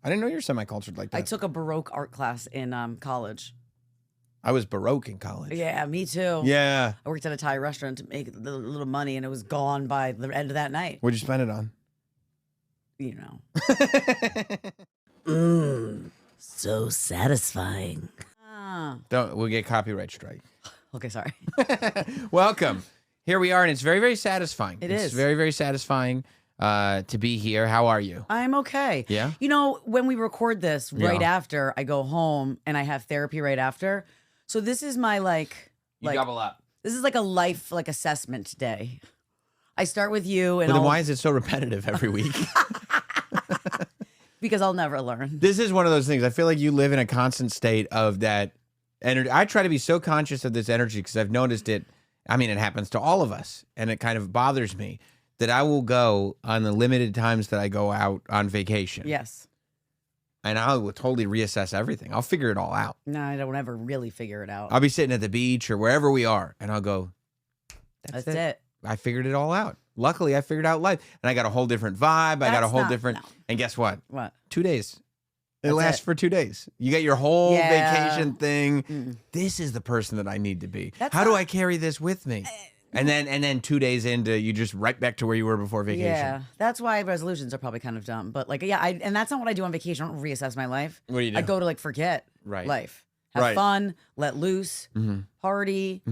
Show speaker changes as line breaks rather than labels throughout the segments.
I didn't know you're semi-cultured like that.
I took a Baroque art class in college.
I was Baroque in college.
Yeah, me too.
Yeah.
I worked at a Thai restaurant to make a little money, and it was gone by the end of that night.
What'd you spend it on?
You know. So satisfying.
We'll get copyright strike.
Okay, sorry.
Welcome. Here we are, and it's very, very satisfying.
It's
very, very satisfying to be here. How are you?
I'm okay.
Yeah?
You know, when we record this, right after, I go home and I have therapy right after. So this is my
You double up.
This is like a life assessment day. I start with you and
then why is it so repetitive every week?
Because I'll never learn.
This is one of those things. I feel like you live in a constant state of that energy. I try to be so conscious of this energy because I've noticed it. I mean, it happens to all of us, and it kind of bothers me that I will go on the limited times that I go out on vacation.
Yes.
And I'll totally reassess everything. I'll figure it all out.
No, I don't ever really figure it out.
I'll be sitting at the beach or wherever we are, and I'll go, that's it. I figured it all out. Luckily, I figured out life. And I got a whole different vibe. I got a whole different... No. And guess what?
What?
2 days. It lasts for 2 days. You get your whole vacation thing. This is the person that I need to be. How do I carry this with me? And then 2 days into, you just right back to where you were before vacation.
Yeah, that's why resolutions are probably kind of dumb. But and that's not what I do on vacation. I don't reassess my life.
What do you do?
I go to forget life. Have fun, let loose, party,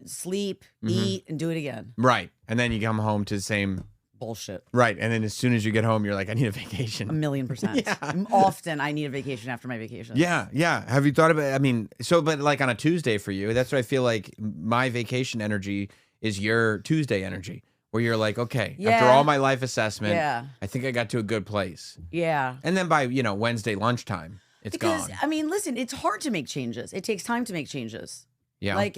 sleep, eat, and do it again.
Right. And then you come home to the same...
bullshit.
Right. And then as soon as you get home, you're like, I need a vacation.
1,000,000%. Yeah. Often I need a vacation after my vacation.
Yeah. Yeah. Have you thought about, but like on a Tuesday for you, that's what I feel like my vacation energy is your Tuesday energy, where you're like, okay, after all my life assessment, I think I got to a good place. Yeah. And then by, Wednesday lunchtime, it's gone.
Listen, it's hard to make changes. It takes time to make changes.
Yeah.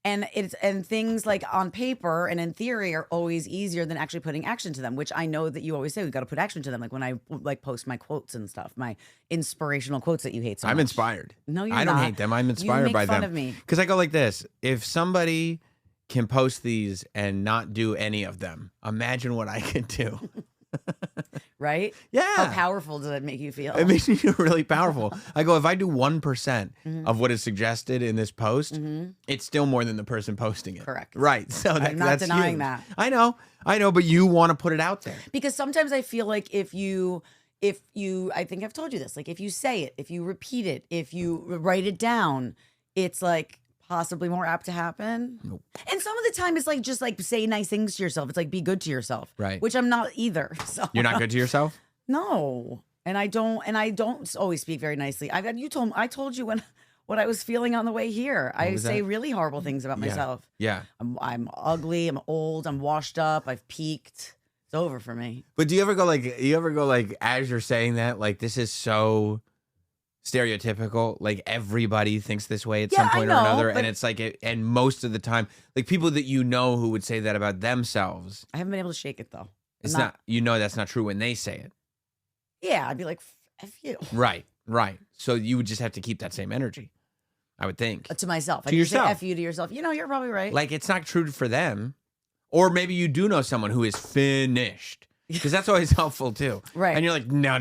And things on paper and in theory are always easier than actually putting action to them, which I know that you always say we've got to put action to them. Like when I post my quotes and stuff, my inspirational quotes that you hate so much.
I'm inspired.
No, you're
not. I don't hate them. I'm inspired by them.
You make fun of me.
Because I go like this. If somebody can post these and not do any of them, imagine what I could do.
Right?
Yeah.
How powerful does that make you feel?
It makes me feel really powerful. I go, if I do 1% of what is suggested in this post, it's still more than the person posting it.
Correct.
Right. So
I'm not denying
huge.
that.
I know, but you want to put it out there.
Because sometimes I feel like if you, I think I've told you this, if you say it, if you repeat it, if you write it down, it's possibly more apt to happen.
Nope.
And some of the time it's just say nice things to yourself. It's be good to yourself.
Right.
Which I'm not either. So
you're not good to yourself?
No. And I don't always speak very nicely. I told you what I was feeling on the way here. I say really horrible things about myself.
Yeah.
I'm ugly, I'm old, I'm washed up, I've peaked. It's over for me.
But do you ever go as you're saying that, this is so stereotypical, everybody thinks this way at some point or another, and it's and most of the time, people that who would say that about themselves.
I haven't been able to shake it though.
It's not that's not true when they say it.
Yeah, I'd be like, F you.
Right. So you would just have to keep that same energy, I would think.
To myself.
To yourself.
Say F you to yourself. You're probably right.
It's not true for them. Or maybe you do know someone who is finished. Because that's always helpful too.
Right.
And you're like, no.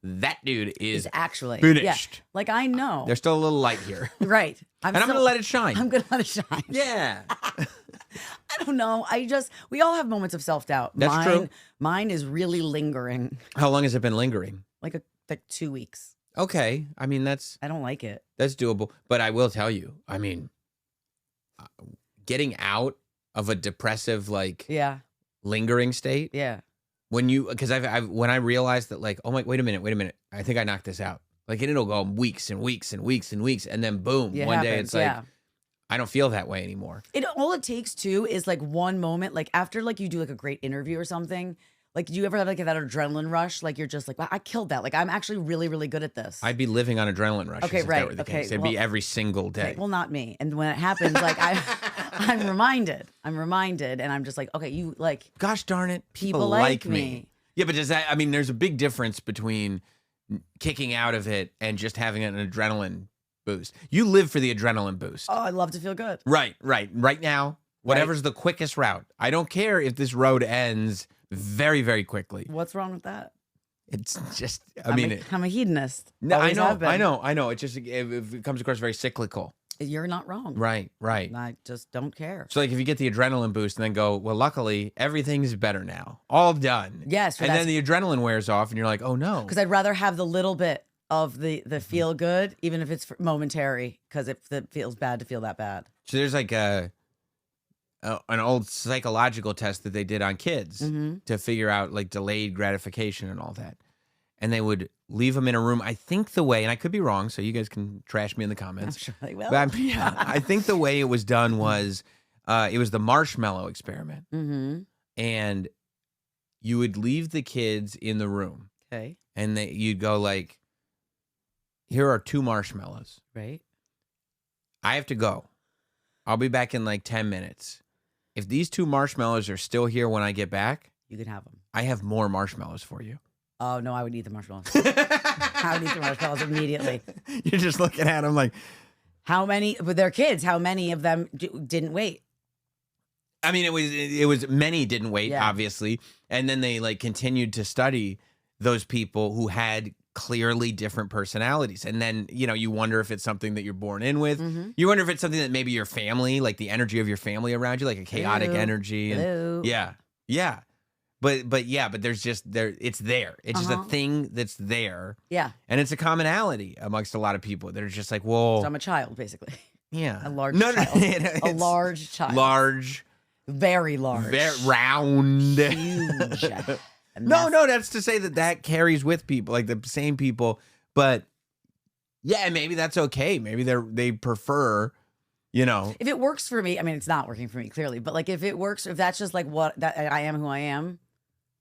That dude is
actually
finished.
Yeah. I know.
There's still a little light here.
Right.
I'm going to let it shine.
I'm going to let it shine.
Yeah.
I don't know. We all have moments of self-doubt.
That's true.
Mine is really lingering.
How long has it been lingering?
Like 2 weeks.
Okay. I
don't like it.
That's doable. But I will tell you, getting out of a depressive, lingering state.
Yeah.
When when I realized that oh my, wait a minute. I think I knocked this out. And it'll go weeks and weeks and weeks and weeks. And then boom, one day it's I don't feel that way anymore.
All it takes too is one moment, after you do a great interview or something. Do you ever have that adrenaline rush? You're just wow, I killed that. I'm actually really, really good at this.
I'd be living on adrenaline rushes.
Okay, right.
It'd be every single day.
Okay, well, not me. And when it happens, I'm reminded, and I'm just okay, you
gosh darn it,
people like me.
Yeah, but does that? There's a big difference between kicking out of it and just having an adrenaline boost. You live for the adrenaline boost.
Oh, I love to feel good.
Right now, whatever's the quickest route. I don't care if this road ends very, very quickly.
What's wrong with that?
It's just,
I'm a hedonist.
No,
Always have been.
I know. It comes across very cyclical.
You're not wrong.
Right.
I just don't care.
So like if you get the adrenaline boost and then go, well, luckily everything's better now. All done.
Yes.
And then the adrenaline wears off and you're like, oh no.
Because I'd rather have the little bit of the feel good, even if it's momentary, because it feels bad to feel that bad.
So there's like an old psychological test that they did on kids to figure out like delayed gratification and all that. And they would leave them in a room, I think the way, and I could be wrong, so you guys can trash me in the comments.
I'm sure they will.
But I think the way it was done was, it was the marshmallow experiment. And you would leave the kids in the room.
Okay.
And you'd go like, here are 2 marshmallows.
Right.
I have to go. I'll be back in like 10 minutes. If these 2 marshmallows are still here when I get back,
you can have them.
I have more marshmallows for you.
Oh, no, I would eat the marshmallows. I would eat the marshmallows immediately.
You're just looking at them like...
How many, with their kids, how many of them didn't wait?
I mean, it was many didn't wait, obviously. And then they like continued to study those people who had clearly different personalities. And then, you wonder if it's something that you're born in with. You wonder if it's something that maybe your family, like the energy of your family around you, like a chaotic energy. And, yeah. But there's just it's there. It's just a thing that's there.
Yeah.
And it's a commonality amongst a lot of people. They're just like, well.
So I'm a child, basically.
Yeah.
A large child. A large child.
Large.
Very large.
Very round.
Huge.
No, that's to say that carries with people, like the same people. But yeah, maybe that's okay. Maybe they prefer.
If it works for me, I mean, it's not working for me clearly, but like if it works, if that's just like that I am who I am.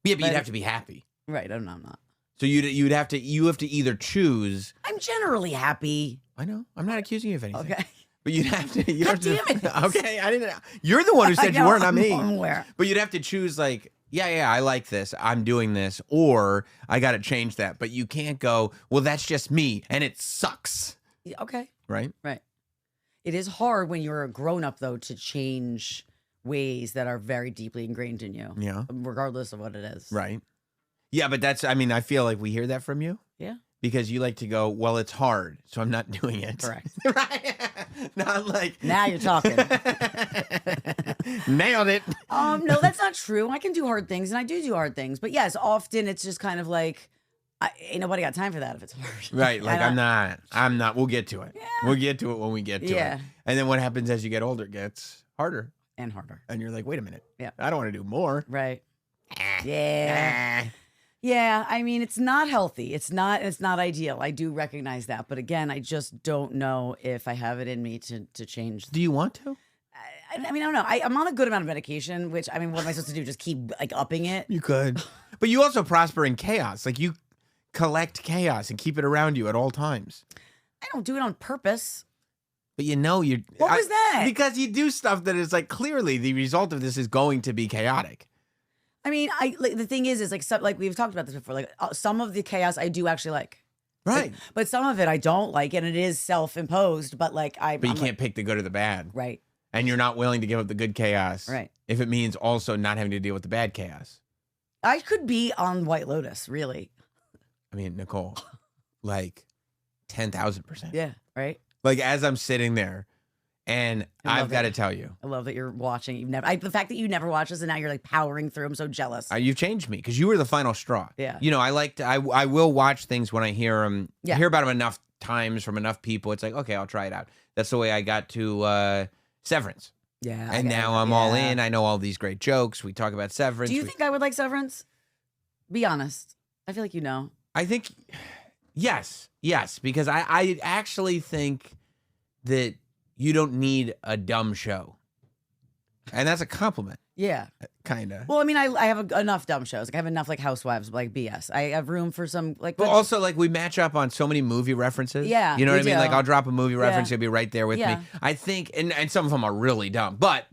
Yeah, but you'd have to be happy.
Right. I'm not. So
you have to either choose.
I'm generally happy.
I know. I'm not accusing you of anything.
Okay.
But you'd have to.
God damn it.
Okay. I didn't. You're the one who said you weren't, not me.
I'm aware.
But you'd have to choose like, yeah, I like this. I'm doing this, or I got to change that. But you can't go, well, that's just me, and it sucks.
Yeah, okay.
Right.
It is hard when you're a grown-up, though, to change ways that are very deeply ingrained in you.
Yeah.
Regardless of what it is.
Right. Yeah, but I feel like we hear that from you.
Yeah.
Because you like to go, well, it's hard, so I'm not doing it.
Correct.
Right? Not like...
Now you're talking.
Nailed it.
No, that's not true. I can do hard things, and I do hard things. But yes, often it's just kind of like... ain't nobody got time for that if it's hard.
Right. Like I'm not. We'll get to it. Yeah. We'll get to it when we get to it. And then what happens as you get older gets harder.
And harder.
And you're like, wait a minute.
Yeah.
I don't want to do more.
Right. Yeah. Yeah. I mean, it's not healthy. It's not ideal. I do recognize that. But again, I just don't know if I have it in me to change.
Do you want to?
I mean, I don't know. I'm on a good amount of medication, which, I mean, what am I supposed to do? Just keep like upping it?
You could. But you also prosper in chaos. Like you collect chaos and keep it around you at all times.
I don't do it on purpose.
But you're...
What was that?
Because you do stuff that is like, clearly the result of this is going to be chaotic.
I mean, the thing is like we've talked about this before, like some of the chaos I do actually like.
Right.
But some of it I don't like, and it is self-imposed, but like
But you can't pick the good or the bad.
Right.
And you're not willing to give up the good chaos.
Right.
If it means also not having to deal with the bad chaos.
I could be on White Lotus, really.
I mean, Nicole, like 10,000%.
Yeah, right?
Like as I'm sitting there and I've got to tell you.
I love that you're watching. The fact that you never watched this and now you're like powering through. I'm so jealous.
You've changed me because you were the final straw.
Yeah.
I will watch things when I hear them,
yeah.
hear about them enough times from enough people. It's like, okay, I'll try it out. That's the way I got to Severance.
Yeah.
And now I'm all in. I know all these great jokes. We talk about Severance.
Do you think I would like Severance? Be honest. I feel like you know.
I think, yes, because I actually think that you don't need a dumb show. And that's a compliment.
Yeah.
Kind of.
Well, I mean, I have enough dumb shows. Like, I have enough, like, Housewives, like, BS. I have room for some, like...
But also, like, we match up on so many movie references.
Yeah,
you know what I mean?
do.
Like, I'll drop a movie reference, you'll be right there with
Yeah.
me. I think, and some of them are really dumb, but...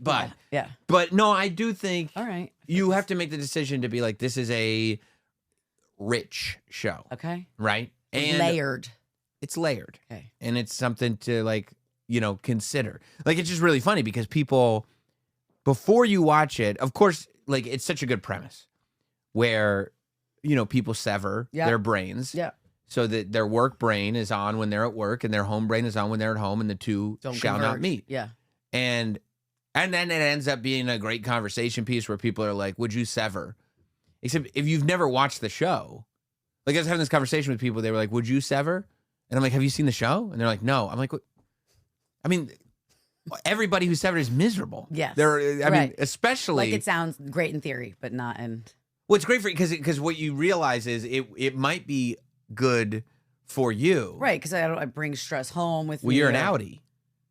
Yeah.
But, no, I do think...
All right.
You have to make the decision to be like, this is a rich show.
Okay.
Right? And
layered.
It's layered.
Okay.
And it's something to, like, consider. Like, it's just really funny because people... Before you watch it, of course, like, it's such a good premise where people sever their brains.
Yeah.
So that their work brain is on when they're at work and their home brain is on when they're at home, and the two shall not meet.
Yeah.
And then it ends up being a great conversation piece where people are like, would you sever? Except if you've never watched the show. Like, I was having this conversation with people. They were like, would you sever? And I'm like, have you seen the show? And they're like, no. I'm like, what? I mean, everybody who severed is miserable.
Yes.
I mean, especially.
Like, it sounds great in theory, but not in.
Well, it's great for you because what you realize is it might be good for you.
Right, because I bring stress home with me.
Well, you're an outie.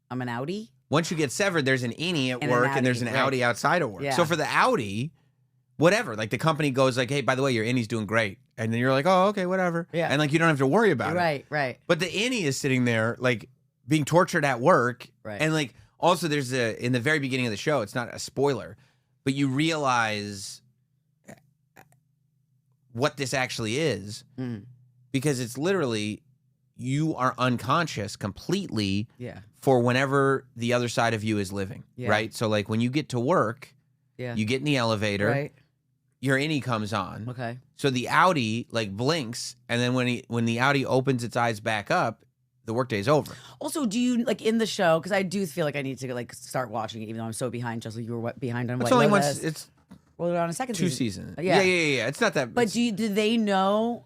I'm an outie?
Once you get severed, there's an innie at work and there's an outie outside of work.
Yeah.
So for the outie, whatever, like the company goes like, hey, by the way, your innie's doing great. And then you're like, oh, okay, whatever.
Yeah.
And like, you don't have to worry about it.
Right.
But the innie is sitting there like being tortured at work.
Right.
And like, also there's in the very beginning of the show, it's not a spoiler, but you realize what this actually is. Because it's literally, you are unconscious completely for whenever the other side of you is living, right? So like when you get to work, you get in the elevator, your innie comes on.
Okay.
So the outie like blinks, and then when the outie opens its eyes back up, the workday's over.
Also, do you like in the show? Because I do feel like I need to like start watching it, even though I'm so behind. Just like you were behind on White Lotus.
It's only once.
Well, on a second
two
season.
seasons. Yeah. It's not that.
But do they know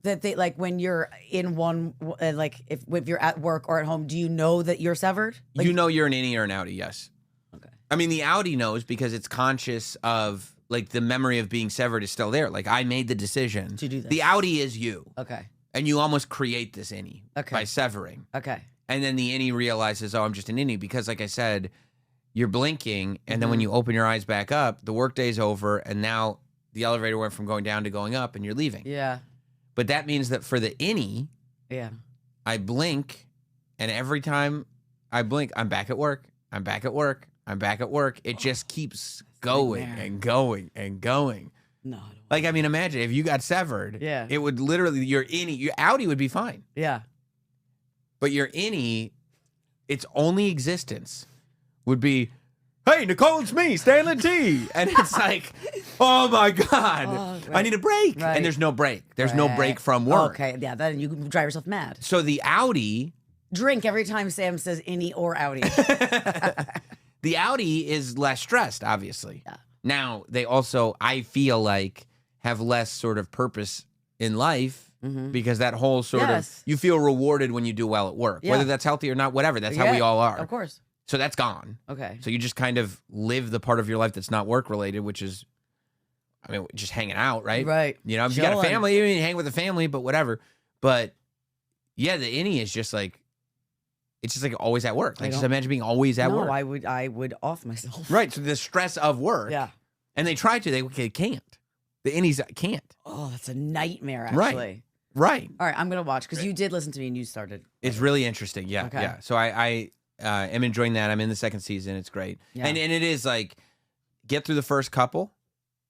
that they like when you're in one like if you're at work or at home, do you know that you're severed? Like,
you know you're an innie or an outie, yes.
Okay.
I mean, the outie knows because it's conscious of like the memory of being severed is still there. Like I made the decision
to do this.
The outie is you.
Okay.
And you almost create this innie by severing.
Okay.
And then the innie realizes, oh, I'm just an innie because, like I said, you're blinking, and then when you open your eyes back up, the workday's over, and now the elevator went from going down to going up, and you're leaving.
Yeah.
But that means that for the innie, I blink, and every time I blink, I'm back at work. I'm back at work. I'm back at work. It just keeps going and going and going.
No.
Like, I mean, imagine if you got severed.
Yeah.
It would literally, your outie would be fine.
Yeah.
But your innie, its only existence would be, hey, Nicole, it's me, Stanley T. And it's like, oh my God, I need a break.
Right.
And there's no break. There's no break from work.
Okay, yeah, then you can drive yourself mad.
So the outie.
Drink every time Sam says innie or outie.
The outie is less stressed, obviously.
Yeah.
Now, they also, I feel like, have less sort of purpose in life because that whole sort of, you feel rewarded when you do well at work. Whether that's healthy or not, whatever. That's how we all are.
Of course.
So that's gone.
Okay.
So you just kind of live the part of your life that's not work related, which is, I mean, just hanging out, right?
Right.
You know, if you got a family, you hang with the family, but whatever. But yeah, the innie is just like, it's just like always at work. Like just imagine being always at work.
No, I would off myself.
Right. So the stress of work.
Yeah.
And they try to, they can't. The innies can't.
Oh, that's a nightmare, actually.
Right.
All right, I'm going to watch because you did listen to me and you started.
It's really interesting. Yeah.
Okay.
Yeah. So I am enjoying that. I'm in the second season. It's great.
Yeah.
And it is like, get through the first couple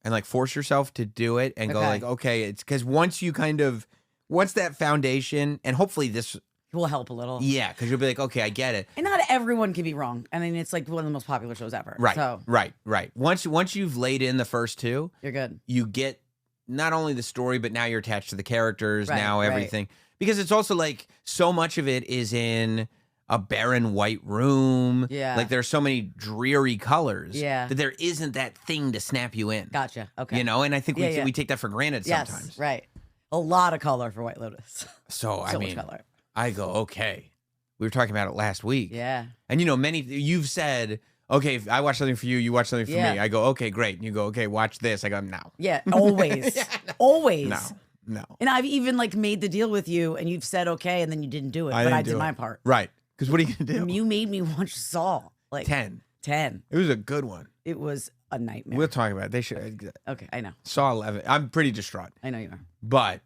and like force yourself to do it and go like, okay, it's because once that foundation, and hopefully this
will help a little.
Yeah, because you'll be like, okay, I get it.
And not everyone can be wrong. I mean, it's like one of the most popular shows ever.
Right.
So.
Right. Once you've laid in the first two,
you're good.
You get not only the story, but now you're attached to the characters, now everything. Because it's also like so much of it is in a barren white room.
Yeah.
Like there's so many dreary colors.
Yeah.
That there isn't that thing to snap you in.
Gotcha. Okay.
You know, and I think we take that for granted sometimes.
Yes, right. A lot of color for White Lotus.
So I mean,
much color.
I go, okay. We were talking about it last week.
Yeah.
And you know, you've said, okay, if I watch something for you, you watch something for me. I go, okay, great. And you go, okay, watch this. I go, no.
Yeah, always. Always.
No.
And I've even like made the deal with you and you've said okay and then you didn't do it. But I did my part.
Right. Because what are you going to do?
You made me watch Saw. Like
10.
It
was a good one.
It was a nightmare.
We'll talk about it. They should.
Okay, I know.
Saw 11. I'm pretty distraught.
I know you are.
But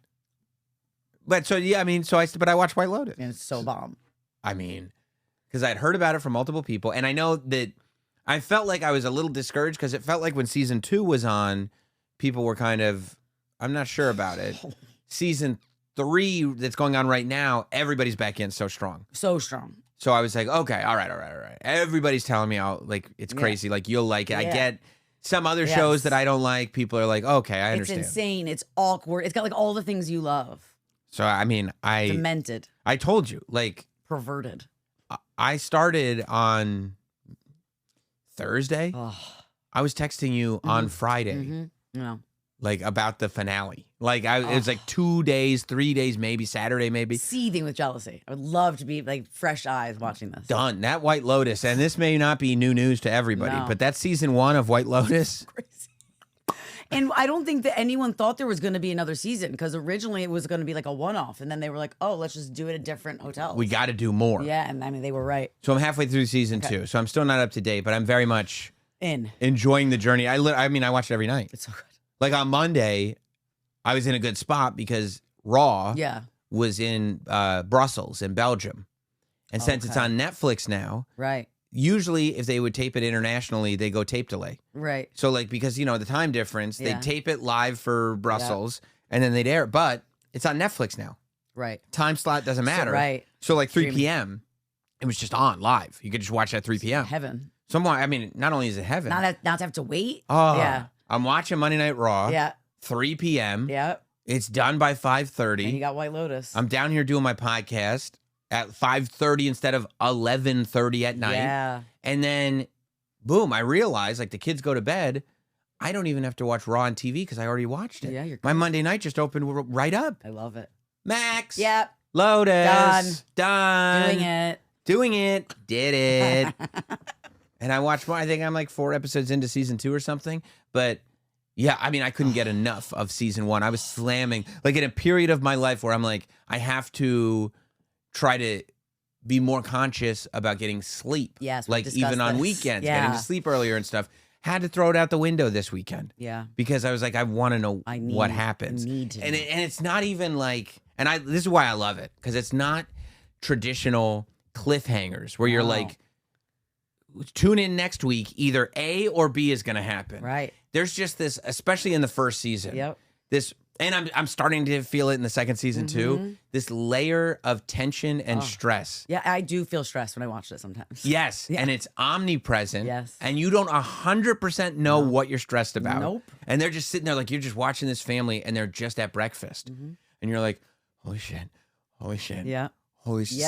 so yeah, I mean, but I watched White Lotus.
And it's so bomb.
I mean, because I'd heard about it from multiple people, and I know that I felt like I was a little discouraged because it felt like when season 2 was on, people were kind of, I'm not sure about it. Season 3 that's going on right now, everybody's back in so strong.
So strong.
So I was like, okay, all right. Everybody's telling me how like it's crazy. Like you'll like it. I get some other shows that I don't like, people are like, okay, I understand.
It's insane. It's awkward. It's got like all the things you love.
So, I mean,
Demented.
I told you, like.
Perverted.
I started on Thursday.
Oh.
I was texting you on Friday.
No.
Like about the finale. Like it was like 2 days, 3 days, maybe Saturday, maybe.
Seething with jealousy. I would love to be like fresh eyes watching this.
Done. That White Lotus, and this may not be new news to everybody, but that's season 1 of White Lotus.
Crazy. And I don't think that anyone thought there was going to be another season because originally it was going to be like a one-off, and then they were like, "Oh, let's just do it at different hotels."
We got to do more.
Yeah, and I mean they were right.
So I'm halfway through season 2, so I'm still not up to date, but I'm very much enjoying the journey. I mean, I watch it every night.
It's so good.
Like on Monday, I was in a good spot because Raw was in Brussels in Belgium. And since it's on Netflix now, usually if they would tape it internationally, they go tape delay.
Right.
So like, because, you know, the time difference, they tape it live for Brussels and then they'd air it. But it's on Netflix now.
Right.
Time slot doesn't matter.
So,
So like 3 p.m., it was just on live. You could just watch it at 3 p.m.
Heaven.
Someone, I mean, not only is it heaven.
Not to have to wait.
Oh, yeah. I'm watching Monday Night Raw.
Yeah.
3 p.m.
Yeah.
It's done by 5:30.
And you got White Lotus.
I'm down here doing my podcast at 5:30 instead of 11:30 at night.
Yeah.
And then, boom, I realize, like, the kids go to bed. I don't even have to watch Raw on TV because I already watched it.
Yeah,
my Monday night just opened right up.
I love it.
Max.
Yep.
Lotus. Done.
Doing it.
Did it. And I watched more. I think I'm like 4 episodes into season 2 or something. But yeah, I mean, I couldn't get enough of season 1. I was slamming, like in a period of my life where I'm like, I have to try to be more conscious about getting sleep.
Yes,
like even on weekends, getting to sleep earlier and stuff. Had to throw it out the window this weekend.
Yeah,
because I was like, I want to know what happens.
I need to
and it's not even like, and this is why I love it, because it's not traditional cliffhangers where you're like, tune in next week, either A or B is going to happen.
Right.
There's just this, especially in the first season.
Yep.
This, and I'm starting to feel it in the second season too. This layer of tension and stress.
Yeah, I do feel stressed when I watch it sometimes.
Yes, and it's omnipresent.
Yes.
And you don't 100% know what you're stressed about.
Nope.
And they're just sitting there like you're just watching this family and they're just at breakfast. And you're like, holy shit.
Yeah.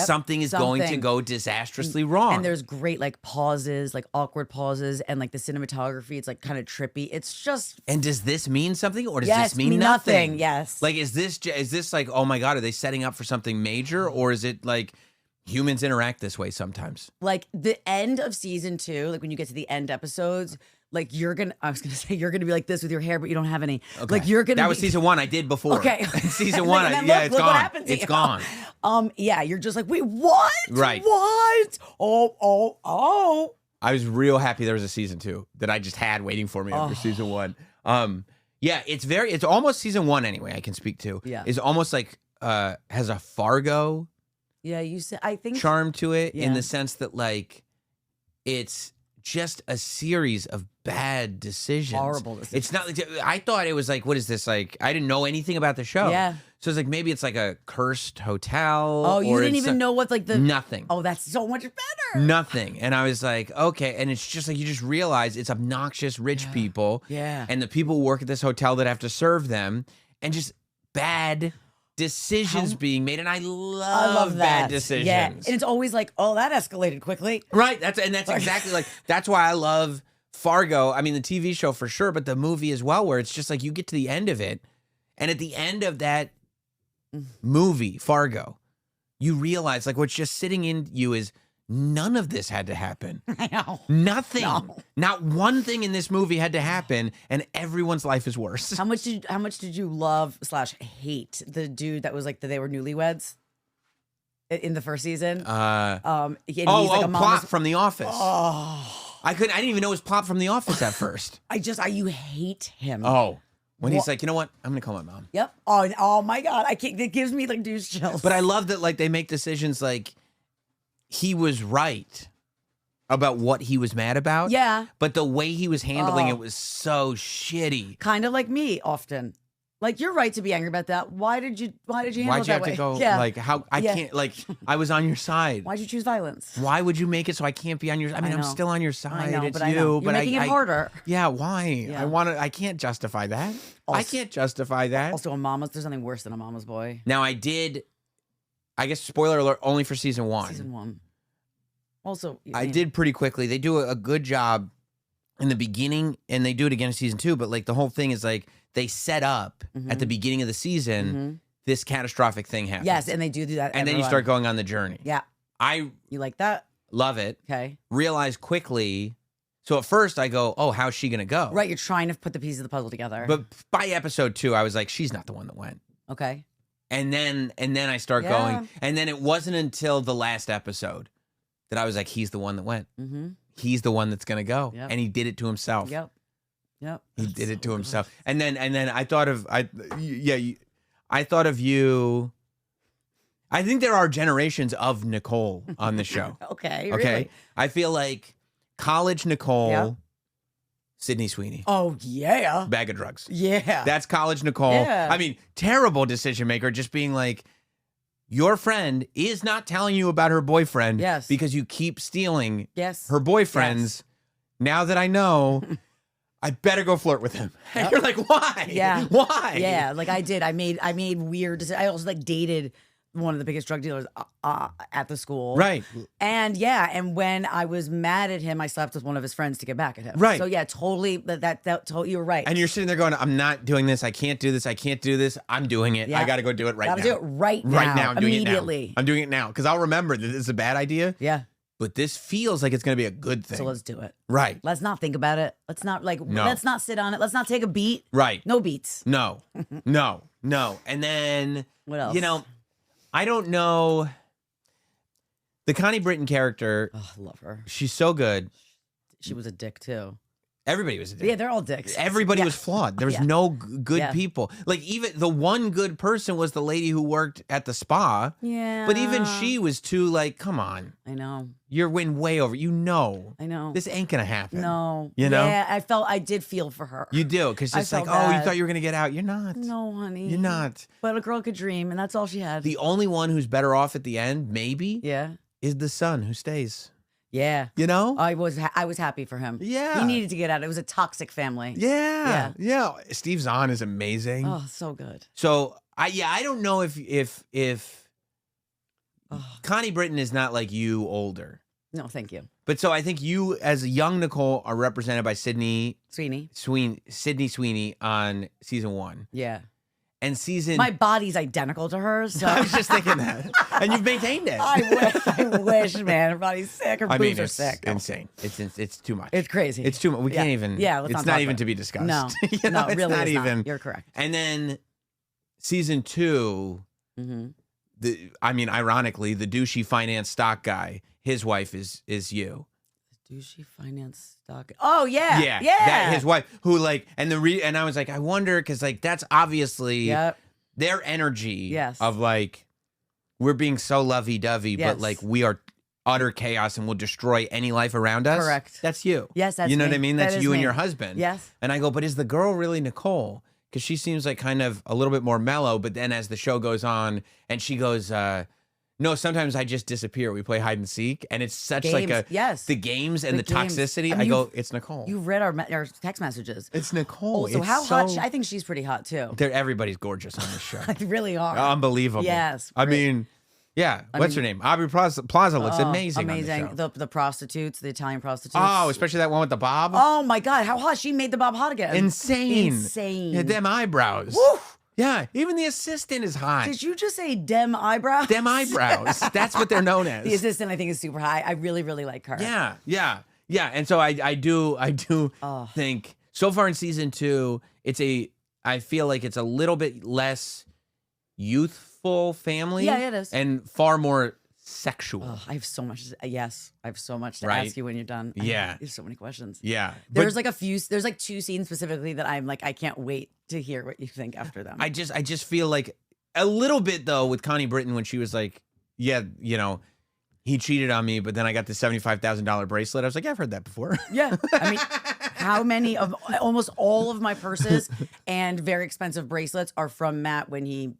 Something is going to go disastrously wrong.
And there's great like pauses, like awkward pauses, and like the cinematography, it's like kind of trippy. It's just.
And does this mean something, or does this mean nothing?
Yes.
Like, is this like, oh my God, are they setting up for something major, or is it like humans interact this way sometimes?
Like the end of season 2, like when you get to the end episodes. Like I was gonna say you're gonna be like this with your hair, but you don't have any.
Okay.
Like you're gonna.
That was season 1. I did before.
Okay.
Season 1. It's gone. It's gone.
Yeah, you're just like, wait, what?
Right.
What? Oh.
I was real happy there was a season 2 that I just had waiting for me after season 1. Yeah, it's almost season 1 anyway. I can speak to.
Yeah.
It's almost like has a Fargo.
Yeah, you said I think
charm to it in the sense that like it's just a series of bad decisions.
Horrible decisions.
It's not like, I thought it was like, what is this? Like, I didn't know anything about the show.
Yeah.
So it's like, maybe it's like a cursed hotel.
Oh, you didn't even know what's like the.
Nothing.
Oh, that's so much better.
Nothing. And I was like, okay. And it's just like, you just realize it's obnoxious rich people.
Yeah.
And the people who work at this hotel that have to serve them and just bad decisions being made, and I love bad decisions.
Yeah, and it's always like, oh, that escalated quickly.
Right. That's exactly like that's why I love Fargo. I mean, the TV show for sure, but the movie as well, where it's just like you get to the end of it, and at the end of that movie, Fargo, you realize like what's just sitting in you is none of this had to happen.
I know.
Nothing.
No.
Not one thing in this movie had to happen, and everyone's life is worse.
How much did you love / hate the dude that was like they were newlyweds in the first season?
Plot from The Office.
Oh,
I didn't even know it was Plot from The Office at first.
you hate him.
Oh. When he's like, you know what? I'm going to call my mom.
Yep. Oh my God. I can't, it gives me like douche chills.
But I love that like they make decisions like he was right about what he was mad about.
Yeah.
But the way he was handling it was so shitty.
Kind of like me often. Like, you're right to be angry about that. Why did you handle it that way?
Why'd you have to go, like, how, I can't, like, I was on your side.
Why'd you choose violence?
Why would you make it so I can't be on your, I mean, I'm still on your side.
I know,
it's
but
you,
I know. You're
but
making it harder.
Yeah, why?
Yeah.
I can't justify that. I can't justify that.
Also, there's nothing worse than a mama's boy.
Now, I guess, spoiler alert, only for season 1.
Season 1. Also,
I did pretty quickly. They do a good job in the beginning, and they do it again in season 2, but, like, the whole thing is, like, they set up at the beginning of the season this catastrophic thing happens.
Yes, and they do that.
And then you start going on the journey.
Yeah. You like that?
Love it.
Okay.
Realize quickly. So at first I go, oh, how's she going to go?
Right, you're trying to put the pieces of the puzzle together.
But by episode 2, I was like, she's not the one that went.
Okay.
And then I start going. And then it wasn't until the last episode that I was like, he's the one that went. Mm-hmm. He's the one that's going to go. Yep. And he did it to himself.
Yep.
He did it to himself. And then I thought of I thought of you. I think there are generations of Nicole on the show.
Okay. Really?
I feel like college Nicole, Sydney Sweeney.
Oh yeah.
Bag of drugs.
Yeah.
That's college Nicole. Yeah. I mean, terrible decision maker, just being like, your friend is not telling you about her boyfriend because you keep stealing her boyfriends. Yes. Now that I know, I better go flirt with him. And you're like, why?
Yeah.
Why?
Yeah, like I did. I made weird decisions. I also like dated one of the biggest drug dealers at the school.
Right.
And and when I was mad at him, I slept with one of his friends to get back at him.
Right.
So yeah, totally. Totally, you're right.
And you're sitting there going, I'm not doing this. I can't do this. I can't do this. I'm doing it. I got to go do it right now.
Got to do it right now.
Right now. I'm doing
immediately.
It now. I'm doing it now because I'll remember that this is a bad idea.
Yeah.
But this feels like it's going to be a good thing.
So let's do it.
Right.
Let's not think about it. Let's not let's not sit on it. Let's not take a beat.
Right.
No beats.
No. No. And then,
what else?
You know, I don't know. The Connie Britton character.
Oh, I love her.
She's so good.
She was a dick too.
Everybody was a dick.
Yeah, they're all dicks.
Everybody was flawed. There was no good people. Like, even the one good person was the lady who worked at the spa.
Yeah.
But even she was too, like, come on.
I know.
You're way over. You know.
I know.
This ain't going to happen.
No.
You know?
Yeah, I did feel for her.
You do. Because it's like,
bad.
oh, you thought you were going to get out. You're not.
No, honey.
You're not.
But a girl could dream, and that's all she had.
The only one who's better off at the end, maybe, is the son who stays.
Yeah.
You know?
I was happy for him.
Yeah.
He needed to get out. It was a toxic family.
Yeah. Steve Zahn is amazing.
Oh, so good.
So, I don't know if Connie Britton is not like you older.
No, thank you.
But so I think you, as a young Nicole, are represented by Sydney Sweeney on season 1.
Yeah.
And
my body's identical to hers. So.
I was just thinking that. And you've maintained it.
I wish, man. Her body's sick. Her boobs are sick.
Insane. It's too much.
It's crazy.
It's too much. We can't even.
Yeah,
it's not even to be discussed.
No,
you know,
no, really,
not even.
You're correct.
And then season 2, ironically, the douchey finance stock guy, his wife is you.
Douchey finance stock. Oh yeah, yeah.
That his wife, who like, and and I was like, I wonder, because like that's obviously their energy of like, we're being so lovey-dovey, but like we are utter chaos and will destroy any life around us.
Correct.
That's you.
Yes, that's
you know
me.
what I mean. That's you and your husband.
Yes.
And I go, but is the girl really Nicole? Because she seems like kind of a little bit more mellow, but then as the show goes on, and she goes, no, sometimes I just disappear. We play hide and seek, and it's such like a the games and the toxicity. I go, it's Nicole.
You read our text messages.
It's Nicole.
Oh, so how hot? I think she's pretty hot too.
Everybody's gorgeous on this show.
They really are.
Unbelievable.
Yes.
I mean, what's her name? Aubrey Plaza looks amazing.
Amazing.
On the show.
The prostitutes, the Italian prostitutes.
Oh, especially that one with the bob.
Oh my God, how hot! She made the bob hot again.
Insane.
Yeah,
them eyebrows.
Woo!
Yeah, even the assistant is hot.
Did you just say dem eyebrows?
Dem eyebrows. That's what they're known as.
The assistant, I think, is super high. I really, really like her.
Yeah. And so I do think so far in season 2, I feel like it's a little bit less youthful family.
Yeah, it is.
And far more sexual.
Oh, I have so much. Yes, I have so much to ask you when you're done.
Yeah.
There's so many questions.
Yeah.
There's like 2 scenes specifically that I'm like, I can't wait to hear what you think after them.
I just feel like a little bit though with Connie Britton when she was like, yeah, you know, he cheated on me, but then I got the $75,000 bracelet. I was like, yeah, I've heard that before.
Yeah. I mean, how many of almost all of my purses and very expensive bracelets are from Matt when he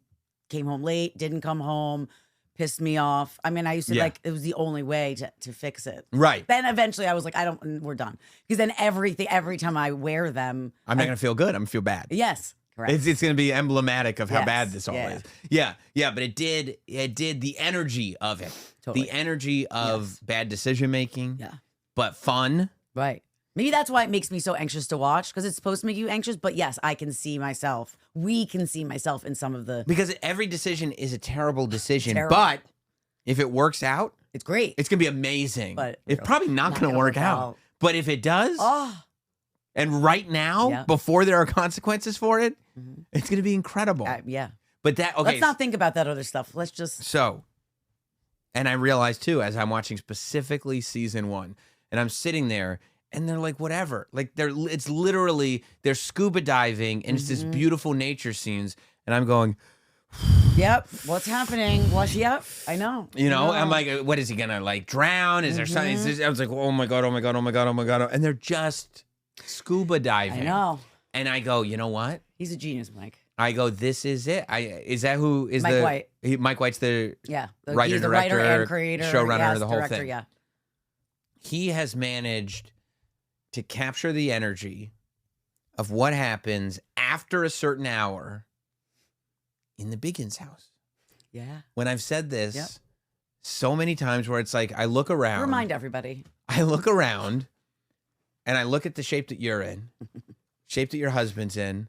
came home late, didn't come home, pissed me off. I mean, I used to it was the only way to fix it.
Right.
Then eventually I was like, we're done. Because then every time I wear them,
I'm not going to feel good. I'm going to feel bad.
Yes. Correct.
It's going to be emblematic of how bad this all is. Yeah. Yeah. But it did the energy of it. Totally. The energy of bad decision making.
Yeah.
But fun.
Right. Maybe that's why it makes me so anxious to watch, because it's supposed to make you anxious. But yes, I can see myself. We can see myself in some of the.
Because every decision is a terrible decision. But if it works out,
it's great.
It's going to be amazing.
But
it's probably not going to work out. But if it does, and right now, before there are consequences for it, it's going to be incredible.
Yeah.
But
let's not think about that other stuff. Let's just.
So, and I realized too, as I'm watching specifically season 1, and I'm sitting there, and they're like, whatever. Like it's literally, they're scuba diving, and it's this beautiful nature scenes, and I'm going.
Yep. What's happening? Well, yep. I know.
I'm like, what is he gonna like drown? Is there something? I was like, oh my god, oh my god, oh my god, oh my god, and they're just scuba diving.
I know.
And I go, you know what?
He's a genius, Mike.
I go, this is it. Is that who is
Mike White?
Mike White's the
writer,
director,
writer and creator,
showrunner, the whole thing.
Yeah.
He has managed to capture the energy of what happens after a certain hour in the Biggins house.
Yeah.
When I've said this so many times, where it's like I look around.
Remind everybody.
I look around and I look at the shape that you're in, shape that your husband's in,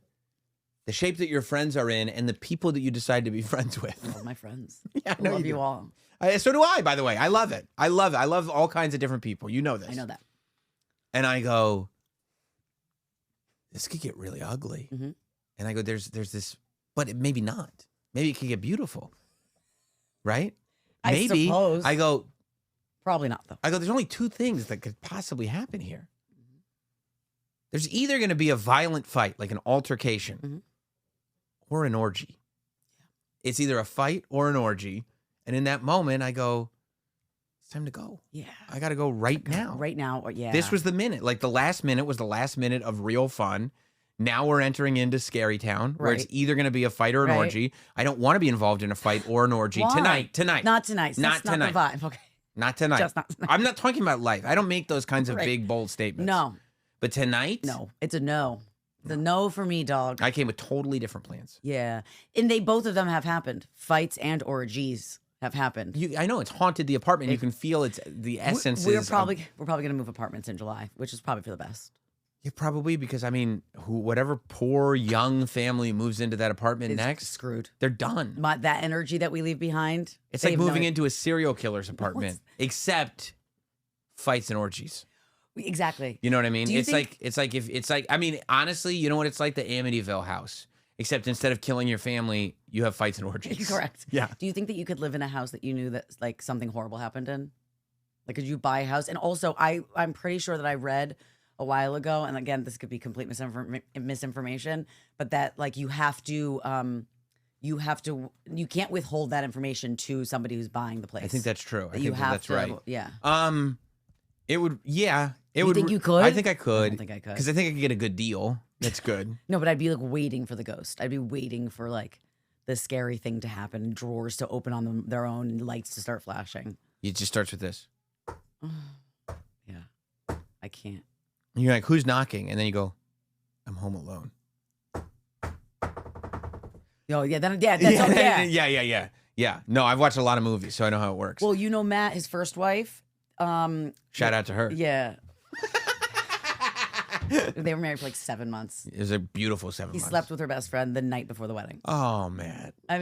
the shape that your friends are in, and the people that you decide to be friends with.
I love my friends.
Yeah,
I love you all.
So do I, by the way. I love it. I love it. I love all kinds of different people. You know this.
I know that.
And I go, this could get really ugly. And I go, there's this, but maybe not. Maybe it could get beautiful. Right? Maybe.
I suppose.
I go,
probably not, though.
I go, there's only 2 things that could possibly happen here. There's either going to be a violent fight, like an altercation, or an orgy. It's either a fight or an orgy. And in that moment, I go, it's time to go.
Yeah.
I got to go right now.
Right now, yeah.
This was the minute. Like the last minute was the last minute of real fun. Now we're entering into Scary Town, where it's either going to be a fight or an orgy. I don't want to be involved in a fight or an orgy tonight.
Not tonight.
Not tonight.
Not the vibe. Okay.
Not tonight.
Just not tonight.
I'm not talking about life. I don't make those kinds of big, bold statements.
No.
But tonight?
No. It's a no. It's a no for me, dog.
I came with totally different plans.
Yeah. And both of them have happened. Fights and orgies have happened.
I know it's haunted the apartment. You can feel it's the essence.
We're probably going to move apartments in July, which is probably for the best.
Yeah, probably, because I mean, whatever poor young family moves into that apartment next,
screwed.
They're done.
That energy that we leave behind.
It's like moving into a serial killer's apartment, except fights and orgies.
Exactly.
You know what I mean? I mean, honestly, you know what it's like? The Amityville house. Except instead of killing your family, you have fights and orgies.
Correct.
Yeah.
Do you think that you could live in a house that you knew that like something horrible happened in? Like, could you buy a house? And also, I'm pretty sure that I read a while ago, and again, this could be complete misinformation, but that like you can't withhold that information to somebody who's buying the place.
I think that's true. I think that's right.
Yeah.
It would. Yeah.
You think you could?
I think I could.
I don't think I could.
Because I think I could get a good deal. That's good.
No, but I'd be like waiting for the ghost. I'd be waiting for like the scary thing to happen, drawers to open on their own, and lights to start flashing.
It just starts with this.
Yeah. I can't.
And you're like, who's knocking? And then you go, I'm home alone.
Oh, yeah. Yeah.
Yeah. No, I've watched a lot of movies, so I know how it works.
Well, you know Matt, his first wife.
Shout out to her.
Yeah. They were married for like 7 months.
It was a beautiful 7 months.
He slept with her best friend the night before the wedding.
Oh, man.
What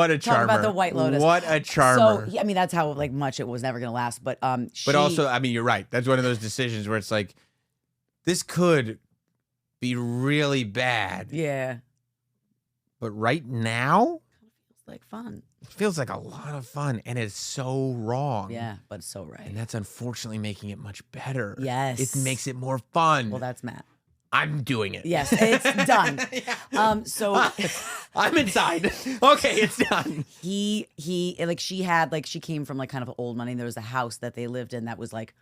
a charmer.
Talk about the White Lotus.
What a charmer.
So, I mean, that's how like much it was never going to last. But
also, I mean, you're right. That's one of those decisions where it's like, this could be really bad.
Yeah.
But right now?
Feels like fun.
It feels like a lot of fun, and it's so wrong.
Yeah, but it's so right.
And that's unfortunately making it much better.
Yes.
It makes it more fun.
Well, that's Matt.
I'm doing it.
Yes, it's done. So
I'm inside. Okay, it's done.
She came from like kind of old money. There was a house that they lived in that was like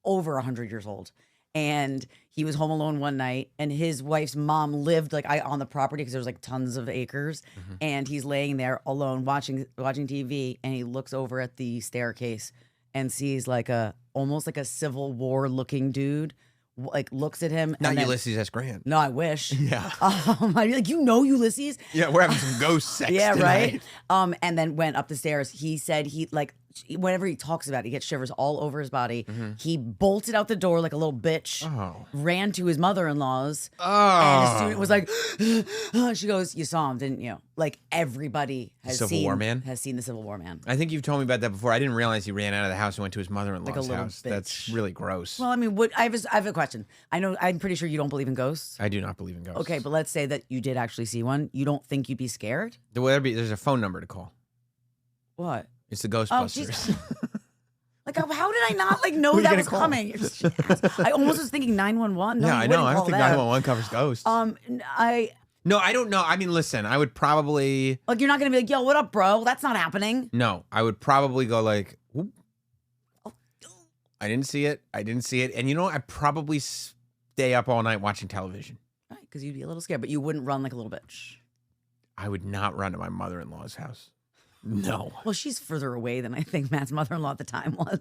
over 100 years old. And he was home alone one night, and his wife's mom lived like on the property because there was like tons of acres. And he's laying there alone watching TV, and he looks over at the staircase and sees like almost like a Civil War looking dude. Like looks at him.
Not Ulysses S. Grant.
No, I wish.
Yeah.
I'd be like, Ulysses?
Yeah, we're having some ghost sex tonight.
Right. And then went up the stairs. He said whenever he talks about it, he gets shivers all over his body. He bolted out the door like a little bitch, ran to his mother-in-law's, and the student was like, she goes, you saw him, didn't you? Like everybody has seen the Civil War Man.
I think you've told me about that before. I didn't realize he ran out of the house and went to his mother-in-law's house. Bitch. That's really gross.
Well, I mean, I have a question. I'm pretty sure you don't believe in ghosts.
I do not believe in ghosts.
Okay, but let's say that you did actually see one. You don't think you'd be scared?
There's a phone number to call.
What?
It's the Ghostbusters.
Like, how did I not know that was coming? I almost was thinking 911. No,
I know. I don't think 911 covers ghosts. No, I don't know. I mean, listen, I would probably
you're not gonna be like, yo, what up, bro? That's not happening.
No, I would probably go like, whoop. I didn't see it. And you know, I'd probably stay up all night watching television.
Right, because you'd be a little scared, but you wouldn't run like a little bitch. I
would not run to my mother-in-law's house. No.
Well, she's further away than I think Matt's mother-in-law at the time was.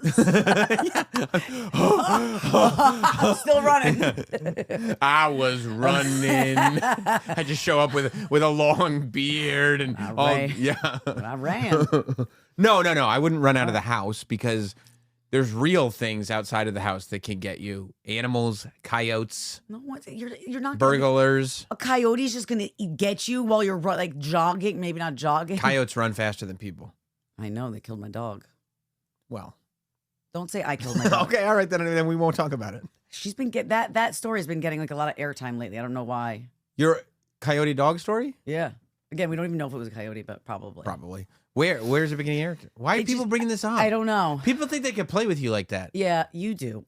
Still running.
I was running. I just show up with a long beard and
I ran.
No. I wouldn't run out of the house because there's real things outside of the house that can get you. Animals, coyotes.
No, you're not.
Burglars.
A coyote's just gonna get you while you're like jogging. Maybe not jogging.
Coyotes run faster than people.
I know, they killed my dog.
Well,
don't say I killed my dog.
Okay, all right, then we won't talk about it.
She's been that story has been getting like a lot of airtime lately. I don't know why.
Your coyote dog story?
Yeah. Again, we don't even know if it was a coyote, but probably.
Probably. Where's the beginning character? Why are people bringing this up?
I don't know.
People think they can play with you like that.
Yeah, you do.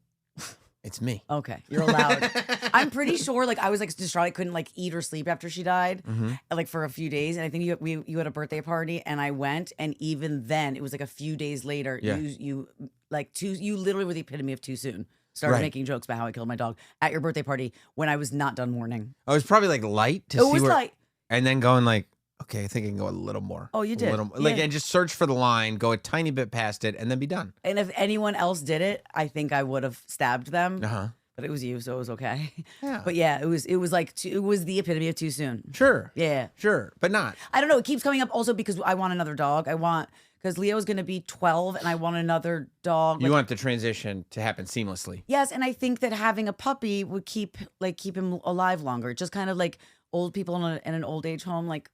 It's me.
Okay, you're allowed. I'm pretty sure. Like I was like distraught. I couldn't like eat or sleep after she died, like for a few days. And I think you had a birthday party, and I went. And even then, it was like a few days later. Yeah. You literally were the epitome of too soon. Started making jokes about how I killed my dog at your birthday party when I was not done mourning.
I was probably like light to see. It was light, and then going like. Okay, I think I can go a little more.
Oh, you did?
And just search for the line, go a tiny bit past it, and then be done.
And if anyone else did it, I think I would have stabbed them. But it was you, so it was okay. Yeah. But yeah, it was the epitome of too soon.
Sure.
Yeah.
Sure, but not.
I don't know. It keeps coming up also because I want another dog. Because Leo's going to be 12, and I want another dog.
You want the transition to happen seamlessly.
Yes, and I think that having a puppy would keep him alive longer. Just kind of like old people in an old age home, like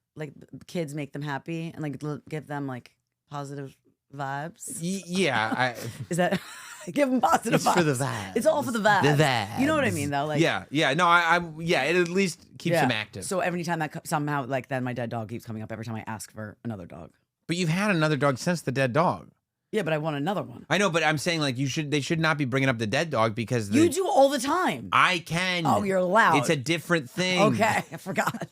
kids make them happy and like give them like positive vibes.
Yeah,
is that give them positive vibes?
It's for the vibes.
It's all for the vibes.
The vibes.
You know what I mean, though. Like
yeah. No, it at least keeps them active.
So every time that somehow like then my dead dog keeps coming up every time I ask for another dog.
But you've had another dog since the dead dog.
Yeah, but I want another one.
I know, but I'm saying like they should not be bringing up the dead dog because
you do all the time.
I can.
Oh, you're allowed.
It's a different thing.
Okay, I forgot.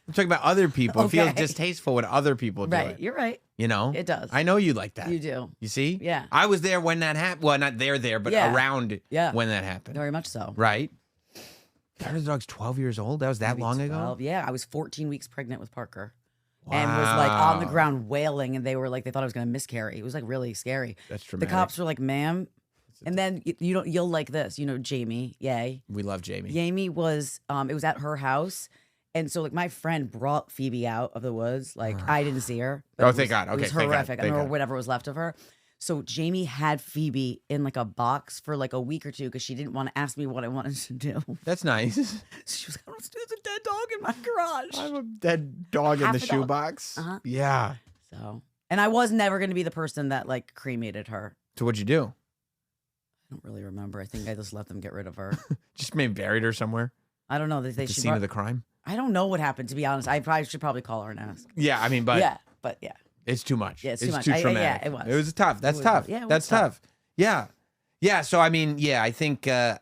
I'm talking about other people. Okay. It feels distasteful when other people do it.
Right, you're right.
You know?
It does.
I know you like that.
You do.
You see?
Yeah.
I was there when that happened. Well, not there, but around when that happened.
Very much so.
Right? Parker's dog's 12 years old? That was that long ago?
Yeah, I was 14 weeks pregnant with Parker. Wow. And was like on the ground wailing, and they thought I was going to miscarry. It was like really scary.
That's traumatic.
The cops were like, ma'am. And then you'll like this, Jamie. Yay.
We love Jamie.
Jamie was, it was at her house. And so, like, my friend brought Phoebe out of the woods. Like, I didn't see her.
Oh, thank God. Okay,
it was horrific. I don't know whatever was left of her. So Jamie had Phoebe in, like, a box for, like, a week or two because she didn't want to ask me what I wanted to do.
That's nice.
She was like, there's a dead dog in my garage.
I have a dead dog in the shoebox. Yeah.
So, and I was never going to be the person that, like, cremated her.
So what'd you do?
I don't really remember. I think I just let them get rid of her.
Just maybe buried her somewhere?
I don't know.
The scene of the crime?
I don't know what happened, to be honest. I should probably call her and ask.
Yeah, I mean, but...
Yeah.
It's too much.
Yeah, it's too much.
Too traumatic.
Yeah, it was.
It was tough. That's tough.
Yeah,
that's tough. Yeah. Yeah, so I mean, yeah, I think I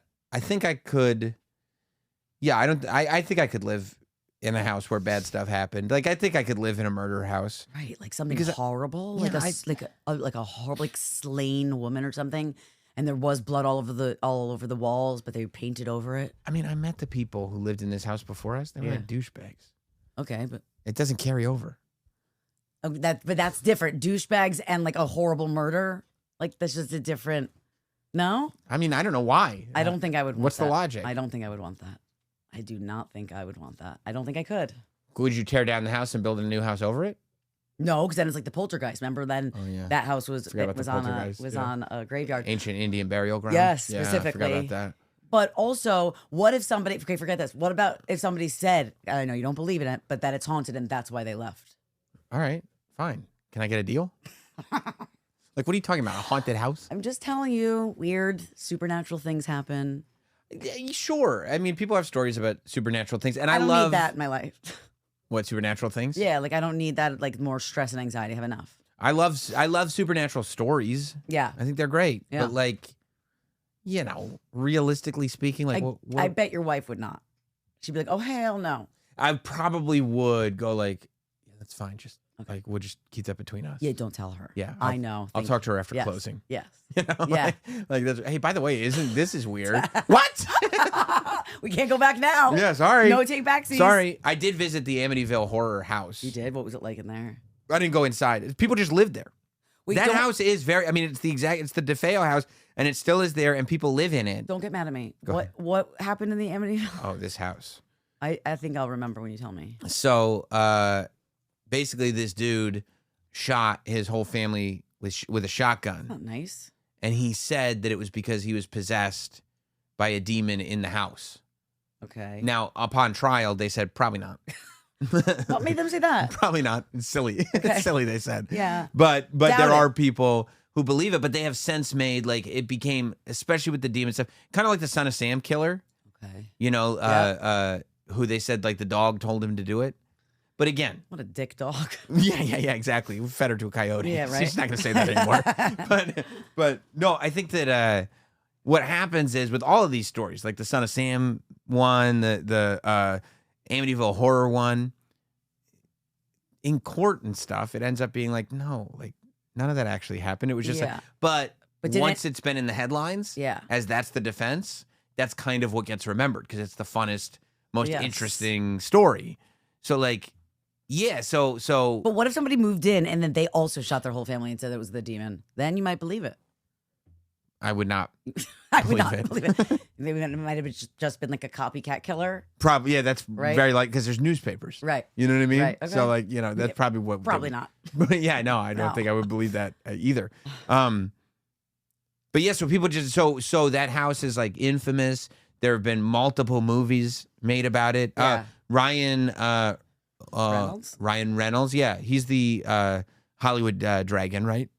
could... Yeah, I think I could live in a house where bad stuff happened. Like, I think I could live in a murder house.
Right, like something horrible. Like a horrible, like slain woman or something. and there was blood all over the walls, but they painted over it.
I mean, I met the people who lived in this house before us. They were like douchebags.
Okay, but
it doesn't carry over.
But that's different. Douchebags and like a horrible murder. Like that's just a different. No?
I mean, I don't know why.
I don't think I would want
What's
that.
the logic?
I don't think I would want that. I do not think I would want that. I don't think I could.
Would you tear down the house and build a new house over it?
No, because then it's like the poltergeist. Remember then that house was on a graveyard.
Ancient Indian burial ground?
Yes, specifically.
I forgot about that.
But also, what if somebody, okay, forget this. What about if somebody said, I know you don't believe in it, but that it's haunted and that's why they left?
All right, fine. Can I get a deal? Like, what are you talking about? A haunted house?
I'm just telling you, weird supernatural things happen.
Yeah, sure. I mean, people have stories about supernatural things, and I
don't
love
need that in my life.
What, supernatural things?
Yeah, like I don't need that. Like more stress and anxiety. I have enough.
I love supernatural stories.
Yeah,
I think they're great.
Yeah.
But like, realistically speaking, like,
I bet your wife would not. She'd be like, "Oh hell no."
I probably would go like, "Yeah, that's fine. Just like we'll just keep that between us."
Yeah, don't tell her.
Yeah,
I know.
I'll talk to her after closing.
Yes.
You know,
Yeah.
like that's, hey, by the way, this is weird? What?
We can't go back now.
Yeah, sorry.
No take backsies.
Sorry. I did visit the Amityville horror house.
You did? What was it like in there?
I didn't go inside. People just lived there. That house is very, I mean, it's the DeFeo house, and it still is there, and people live in it.
Don't get mad at me.
Go ahead.
What happened in the Amityville?
Oh, this house.
I think I'll remember when you tell me.
So, basically, this dude shot his whole family with a shotgun.
Oh, nice.
And he said that it was because he was possessed by a demon in the house.
Okay.
Now, upon trial, they said probably not.
What made them say that?
Probably not. It's silly.
Okay.
It's silly, they said.
Yeah.
But
Doubt
there
it.
are people who believe it, but they have since made, like, it became, especially with the demon stuff, kind of like the Son of Sam killer.
Okay.
You know, who they said, like, the dog told him to do it. But again.
What a dick dog.
Yeah, exactly. We fed her to a coyote.
Yeah, right.
She's not going to say that anymore. but no, I think that what happens is with all of these stories, like the Son of Sam one, the Amityville horror one, in court and stuff, it ends up being like, no, like none of that actually happened. It was just like, but once it's been in the headlines, as that's the defense, that's kind of what gets remembered because it's the funnest, most interesting story. So like, yeah, so.
But what if somebody moved in and then they also shot their whole family and said it was the demon? Then you might believe it.
I would not.
I would not believe it. Maybe it might have just been like a copycat killer.
Probably, yeah. That's very like because there's newspapers,
right?
You know what I mean?
Right. Okay.
So like, you know, that's probably what.
Probably not.
But yeah, no, I don't think I would believe that either. But yeah, so people just so that house is like infamous. There have been multiple movies made about it.
Yeah.
Ryan
Reynolds.
Ryan Reynolds, yeah, he's the Hollywood dragon, right?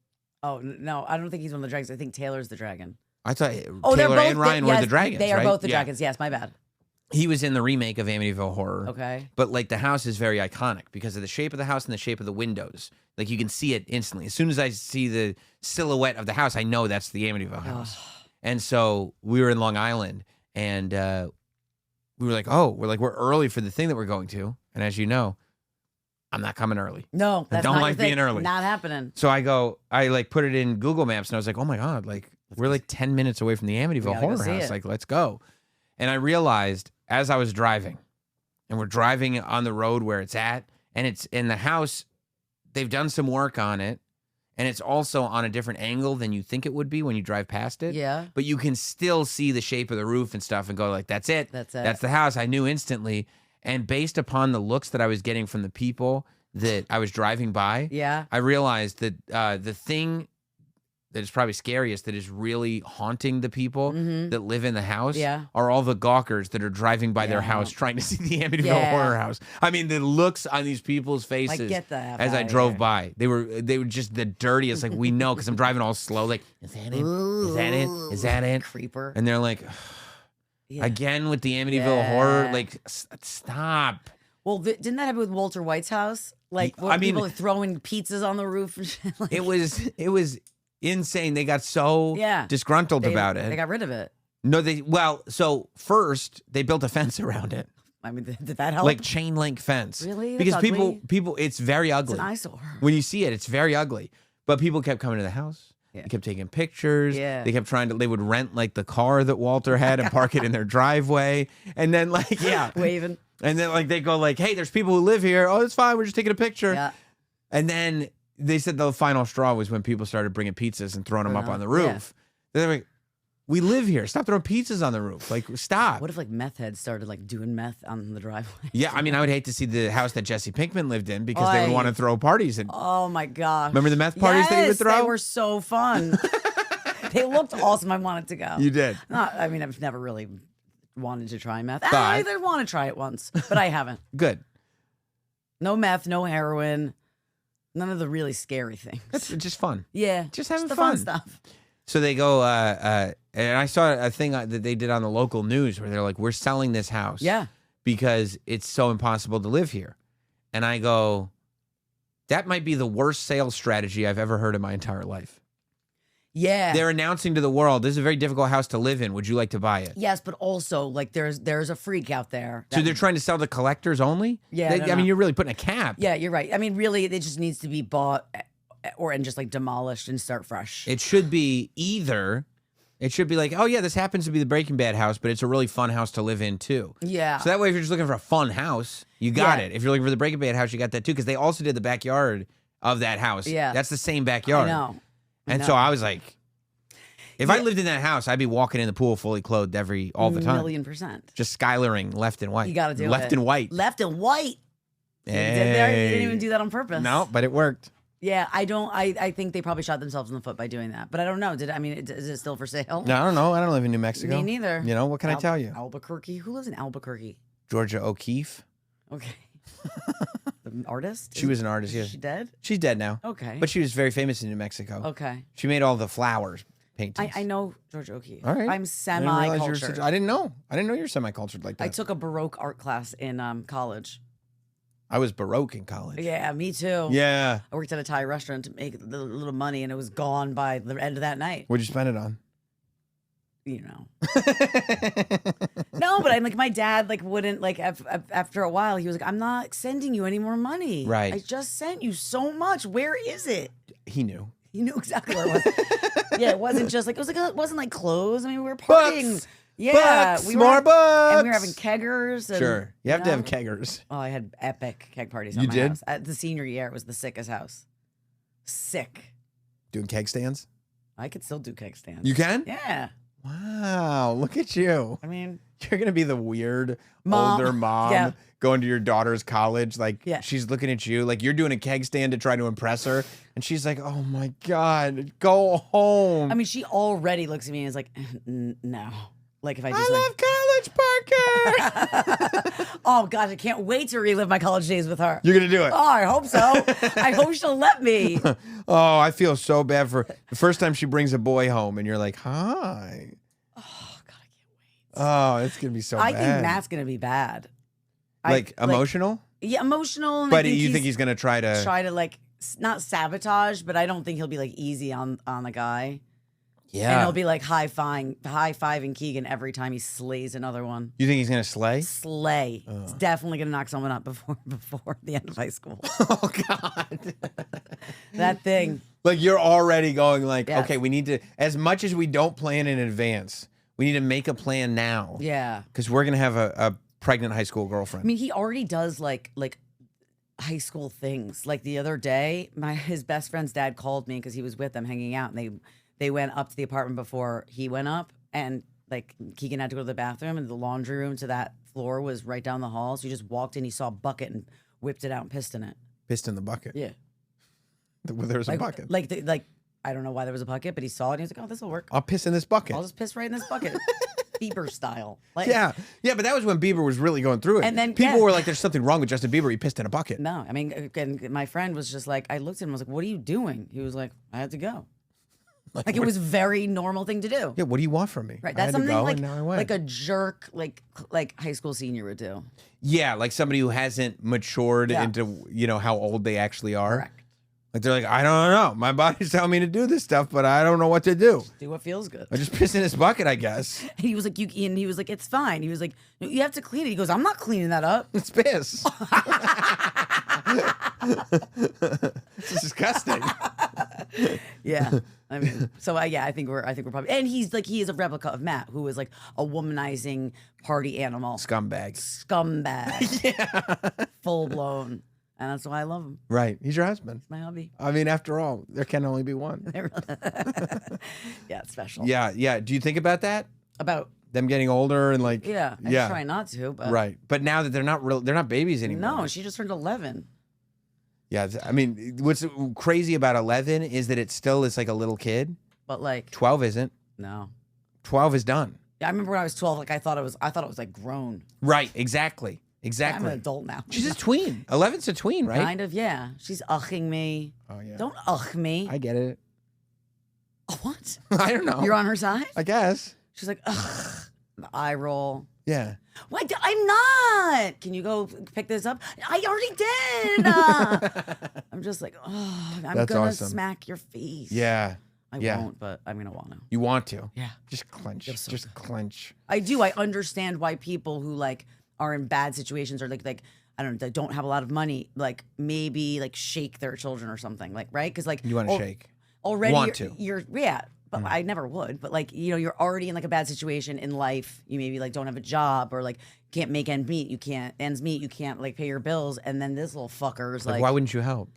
Oh no, I don't think he's one of the dragons. I think Taylor's the dragon.
I thought
Taylor
Taylor and Ryan were the dragons.
They are
right?
both the dragons. Yes, my bad.
He was in the remake of Amityville Horror.
Okay.
But like the house is very iconic because of the shape of the house and the shape of the windows. Like you can see it instantly. As soon as I see the silhouette of the house, I know that's the Amityville house. And so we were in Long Island and we were like, we're early for the thing that we're going to. And as you know, I'm not coming early.
No, that's
I don't
not
like being early.
Not happening.
So I like put it in Google Maps and I was like, oh my God, like we're like 10 minutes away from the Amityville Horror House. Like, let's go. And I realized as I was driving, and we're driving on the road where it's at, and it's in the house, they've done some work on it, and it's also on a different angle than you think it would be when you drive past it.
Yeah.
But you can still see the shape of the roof and stuff and go like, that's it.
That's it.
That's the house. I knew instantly. And based upon the looks that I was getting from the people that I was driving by, I realized that the thing that is probably scariest, that is really haunting the people that live in the house, are all the gawkers that are driving by their house trying to see the Amityville Horror House. I mean, the looks on these people's faces as I drove by, they were just the dirtiest. Like, we know because I'm driving all slow. Like, is that it? Is that it? Is that it?
Creeper.
And they're like, again with the Amityville Horror. Like, stop.
Well, didn't that happen with Walter White's house? Like, people are throwing pizzas on the roof and shit. Like,
it was insane. They got so disgruntled about it.
They got rid of it.
No, so first they built a fence around it.
I mean, did that help?
Like chain link fence.
Really?
Because
ugly?
people, it's very ugly.
It's an eyesore.
When you see it, it's very ugly. But people kept coming to the house. They kept taking pictures.
Yeah.
They kept they would rent like the car that Walter had and park it in their driveway. And then like,
waving.
And then like they go like, hey, there's people who live here. Oh, it's fine. We're just taking a picture.
Yeah.
And then they said the final straw was when people started bringing pizzas and throwing them up on the roof. Yeah. They're like, we live here. Stop throwing pizzas on the roof. Like, stop.
What if like meth heads started like doing meth on the driveway?
Yeah, I mean, I would hate to see the house that Jesse Pinkman lived in because they would want to throw parties.
Oh my gosh.
Remember the meth parties that he would throw?
They were so fun. They looked awesome. I wanted to go.
You did.
I mean, I've never really wanted to try meth. I want to try it once, but I haven't.
Good.
No meth, no heroin, none of the really scary things.
It's just fun.
Yeah.
Just having
the
fun
stuff.
So they go, and I saw a thing that they did on the local news where they're like, we're selling this house.
Yeah.
Because it's so impossible to live here. And I go, that might be the worst sales strategy I've ever heard in my entire life.
Yeah.
They're announcing to the world, this is a very difficult house to live in. Would you like to buy it?
Yes, but also, like, there's a freak out there.
So they're trying to sell to collectors only?
Yeah.
I mean, you're really putting a cap.
Yeah, you're right. I mean, really, it just needs to be bought and just, like, demolished and start fresh.
It should be it should be like, oh, yeah, this happens to be the Breaking Bad house, but it's a really fun house to live in, too.
Yeah.
So that way, if you're just looking for a fun house, you got it. If you're looking for the Breaking Bad house, you got that, too, because they also did the backyard of that house.
Yeah.
That's the same backyard.
I know.
And so I was like, if I lived in that house, I'd be walking in the pool fully clothed all the time.
1,000,000%.
Just skylaring left and white.
You got to do it.
Left and white.
Left and white.
Hey.
You did there. You didn't even do that on purpose.
No, but it worked.
Yeah, I think they probably shot themselves in the foot by doing that. But I don't know. Is it still for sale?
No, I don't know. I don't live in New Mexico.
Me neither.
You know, what can I tell you?
Albuquerque. Who lives in Albuquerque?
Georgia O'Keeffe.
Okay. The artist?
She was an artist, yeah.
Is she dead?
She's dead now.
Okay.
But she was very famous in New Mexico.
Okay.
She made all the flowers paintings.
I know Georgia O'Keeffe.
All right.
I'm semi-cultured.
I didn't know. I didn't know you're semi-cultured like that.
I took a Baroque art class in college.
I was Baroque in college.
Yeah, me too.
Yeah.
I worked at a Thai restaurant to make a little money, and it was gone by the end of that night.
What'd you spend it on?
You know. No, but I'm like, my dad like wouldn't like after a while he was like, I'm not sending you any more money.
Right.
I just sent you so much. Where is it?
He knew.
He knew exactly where it was. Yeah, it wasn't just like it wasn't like clothes. I mean, we were partying.
Books.
Yeah,
books, more books.
And we were having keggers. And,
sure, you have to have keggers.
Oh, I had epic keg parties at
my
did? House. At the senior year, it was the sickest house. Sick.
Doing keg stands?
I could still do keg stands.
You can?
Yeah.
Wow, look at you.
I mean,
you're gonna be the weird older mom going to your daughter's college. Like, she's looking at you like you're doing a keg stand to try to impress her, and she's like, "Oh my god, go home."
I mean, she already looks at me and is like, "No." Like if I just
love college,
Parker. Oh God, I can't wait to relive my college days with her.
You're gonna do it.
Oh, I hope so. I hope she'll let me.
Oh, I feel so bad for the first time she brings a boy home and you're like, hi.
Oh God, I can't wait.
Oh, it's gonna be so bad.
I think Matt's gonna be bad.
Like emotional?
Yeah, emotional.
But you think he's gonna try to
like not sabotage, but I don't think he'll be like easy on the guy.
Yeah.
And he'll be like high-fiving Keegan every time he slays another one.
You think he's going to slay?
Slay. He's definitely going to knock someone up before the end of high school.
Oh, God.
That thing.
Like, you're already going like, okay, we need to, as much as we don't plan in advance, we need to make a plan now.
Yeah.
Because we're going to have a pregnant high school girlfriend.
I mean, he already does like high school things. Like the other day, his best friend's dad called me because he was with them hanging out, and they went up to the apartment before he went up, and like Keegan had to go to the bathroom, and the laundry room to that floor was right down the hall. So he just walked in, he saw a bucket and whipped it out and pissed in it.
Pissed in the bucket?
Yeah.
There was a bucket.
Like I don't know why there was a bucket, but he saw it and he was like, oh, this will work.
I'll piss in this bucket.
I'll just piss right in this bucket. Bieber style. Like,
yeah, but that was when Bieber was really going through it.
And then
people were like, there's something wrong with Justin Bieber. He pissed in a bucket.
No, I mean, and my friend was just like, I looked at him, I was like, what are you doing? He was like, I had to go. Like it was a very normal thing to do.
Yeah, what do you want from me?
Right, that's something like a jerk, like high school senior would do.
Yeah, like somebody who hasn't matured into how old they actually are.
Correct.
Like they're like, I don't know. My body's telling me to do this stuff, but I don't know what to do.
Just do what feels good.
I just piss in this bucket, I guess.
And he was like, and he was like, it's fine. He was like, no, you have to clean it. He goes, I'm not cleaning that up.
It's piss. It's disgusting.
Yeah. I mean, so I think we're probably, and he is a replica of Matt, who is like a womanizing party animal.
Scumbag.
Yeah. Full blown. And that's why I love him.
Right. He's your husband.
It's my hubby.
I mean, after all, there can only be one.
Yeah, it's special.
Yeah, yeah. Do you think about that?
About
them getting older and like
I try not to, but
right. But now that they're not babies anymore.
No, she just turned 11.
Yeah, I mean, what's crazy about 11 is that it still is like a little kid.
But like
12 isn't.
No.
12 is done.
Yeah, I remember when I was 12, like I thought it was like grown.
Right, exactly.
I'm an adult now.
She's a tween. 11's a tween, right?
Kind of, yeah. She's uching me.
Oh yeah.
Don't ugh me.
I get it.
What?
I don't know.
You're on her side?
I guess.
She's like, ugh. The eye roll.
Yeah.
What? I'm not. Can you go pick this up? I already did. I'm just like, oh, I'm
That's
gonna
awesome.
smack your face.
Yeah.
I
Yeah.
won't, but I'm gonna want to.
You want to?
Yeah.
Just clench.
Feels so
Just
good.
clench.
I do. I understand why people who like are in bad situations or like I don't know, they don't have a lot of money, like maybe like shake their children or something, like right? Because like
You want to shake.
already
Want
you're yeah. But I never would. But like, you know, you're already in like a bad situation in life. You maybe like don't have a job or like can't make ends meet. You can't like pay your bills. And then this little fucker is like,
Why wouldn't you help?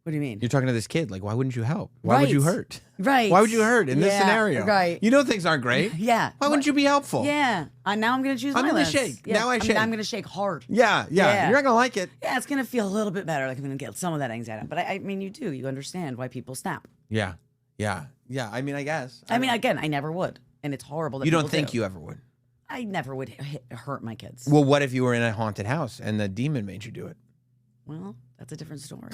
What do you mean?
You're talking to this kid. Like, why wouldn't you help? Why would you hurt?
Right.
Why would you hurt in this
Yeah,
scenario?
right.
You know things aren't great.
Yeah.
Why wouldn't you be helpful?
Yeah. Now I'm gonna choose.
I'm
my
gonna
list.
shake.
Yeah.
Now I shake.
I'm gonna shake hard.
Yeah, yeah.
Yeah.
You're not gonna like it.
Yeah, it's gonna feel a little bit better. Like I'm gonna get some of that anxiety. But I mean, you do. You understand why people snap.
Yeah, yeah, yeah. I mean, I guess.
I mean, again, I never would, and it's horrible. That
You don't
people
think
do.
you ever would?
I never would hurt my kids.
Well, what if you were in a haunted house and the demon made you do it?
Well, that's a different story.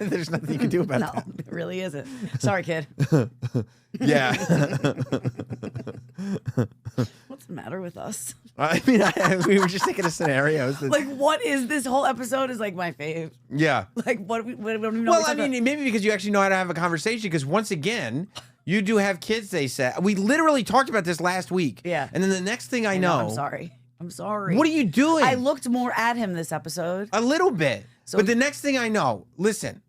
There's nothing you can do about
No,
that.
it really isn't. Sorry, kid.
Yeah.
What's the matter with us?
I mean, we were just thinking of scenarios.
Like, what is this whole episode is like my fave.
Yeah.
Like, what we don't even know.
Well, I mean, maybe because you actually know how to have a conversation. Because once again, you do have kids. They said we literally talked about this last week.
Yeah.
And then the next thing I know,
I'm sorry. I'm sorry.
What are you doing?
I looked more at him this episode.
A little bit.
So-
but the next thing I know, listen,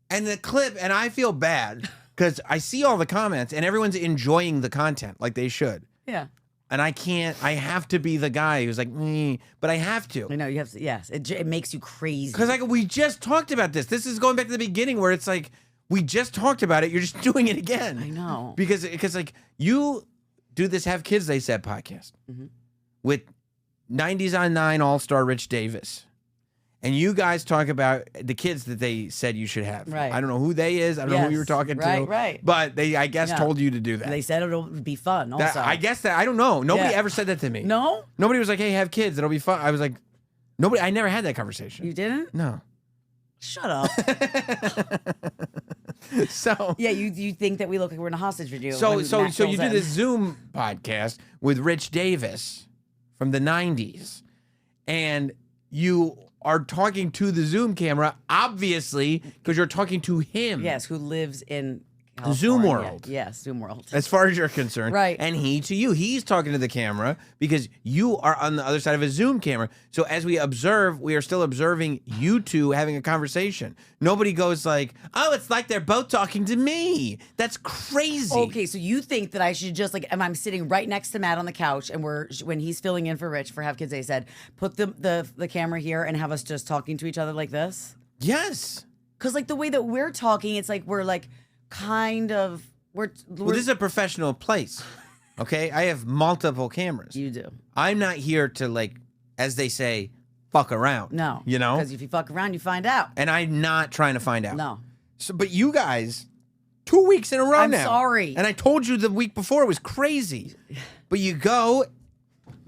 and the clip, and I feel bad because I see all the comments and everyone's enjoying the content like they should.
Yeah.
And I have to be the guy who's like, but I have to.
I know you have to. Yes, it makes you crazy.
Because like we just talked about this. This is going back to the beginning where it's like, we just talked about it. You're just doing it again.
I know.
Because like you do this Have Kids They Said podcast with 90s on 9 All-Star Rich Davis. And you guys talk about the kids that they said you should have.
Right.
I don't know who they is. I don't know who you were talking to.
Right.
But they, I guess,
Yeah.
told you to do that.
They said it'll be fun. Also,
I guess that, I don't know. Nobody
Yeah.
ever said that to me.
No,
Nobody was like, hey, have kids. It'll be fun. I was like, I never had that conversation.
you didn't.
No.
Shut up.
So.
Yeah, you think that we look like we're in a hostage video.
So
when Matt
you
fills
do
in.
this Zoom podcast with Rich Davis from the 90s, and you are talking to the Zoom camera, obviously, because you're talking to him.
Yes, who lives in
Zoom
California.
world.
Yes, Zoom world.
As far as you're concerned.
Right.
And he to you. He's talking to the camera because you are on the other side of a Zoom camera. So as we observe, we are still observing you two having a conversation. Nobody goes like, oh, it's like they're both talking to me. That's crazy.
Okay, so you think that I should just like, I'm sitting right next to Matt on the couch, and when he's filling in for Rich for Have Kids They Said, put the camera here and have us just talking to each other like this?
Yes.
Because like the way that we're talking, it's like we're like kind of
Well, this is a professional place. Okay? I have multiple cameras.
You do.
I'm not here to, like, as they say, fuck around.
No.
You know?
Because if you fuck around, you find out.
And I'm not trying to find out.
No.
So, but you guys, 2 weeks in a row
I'm
now.
sorry.
And I told you the week before it was crazy. But you go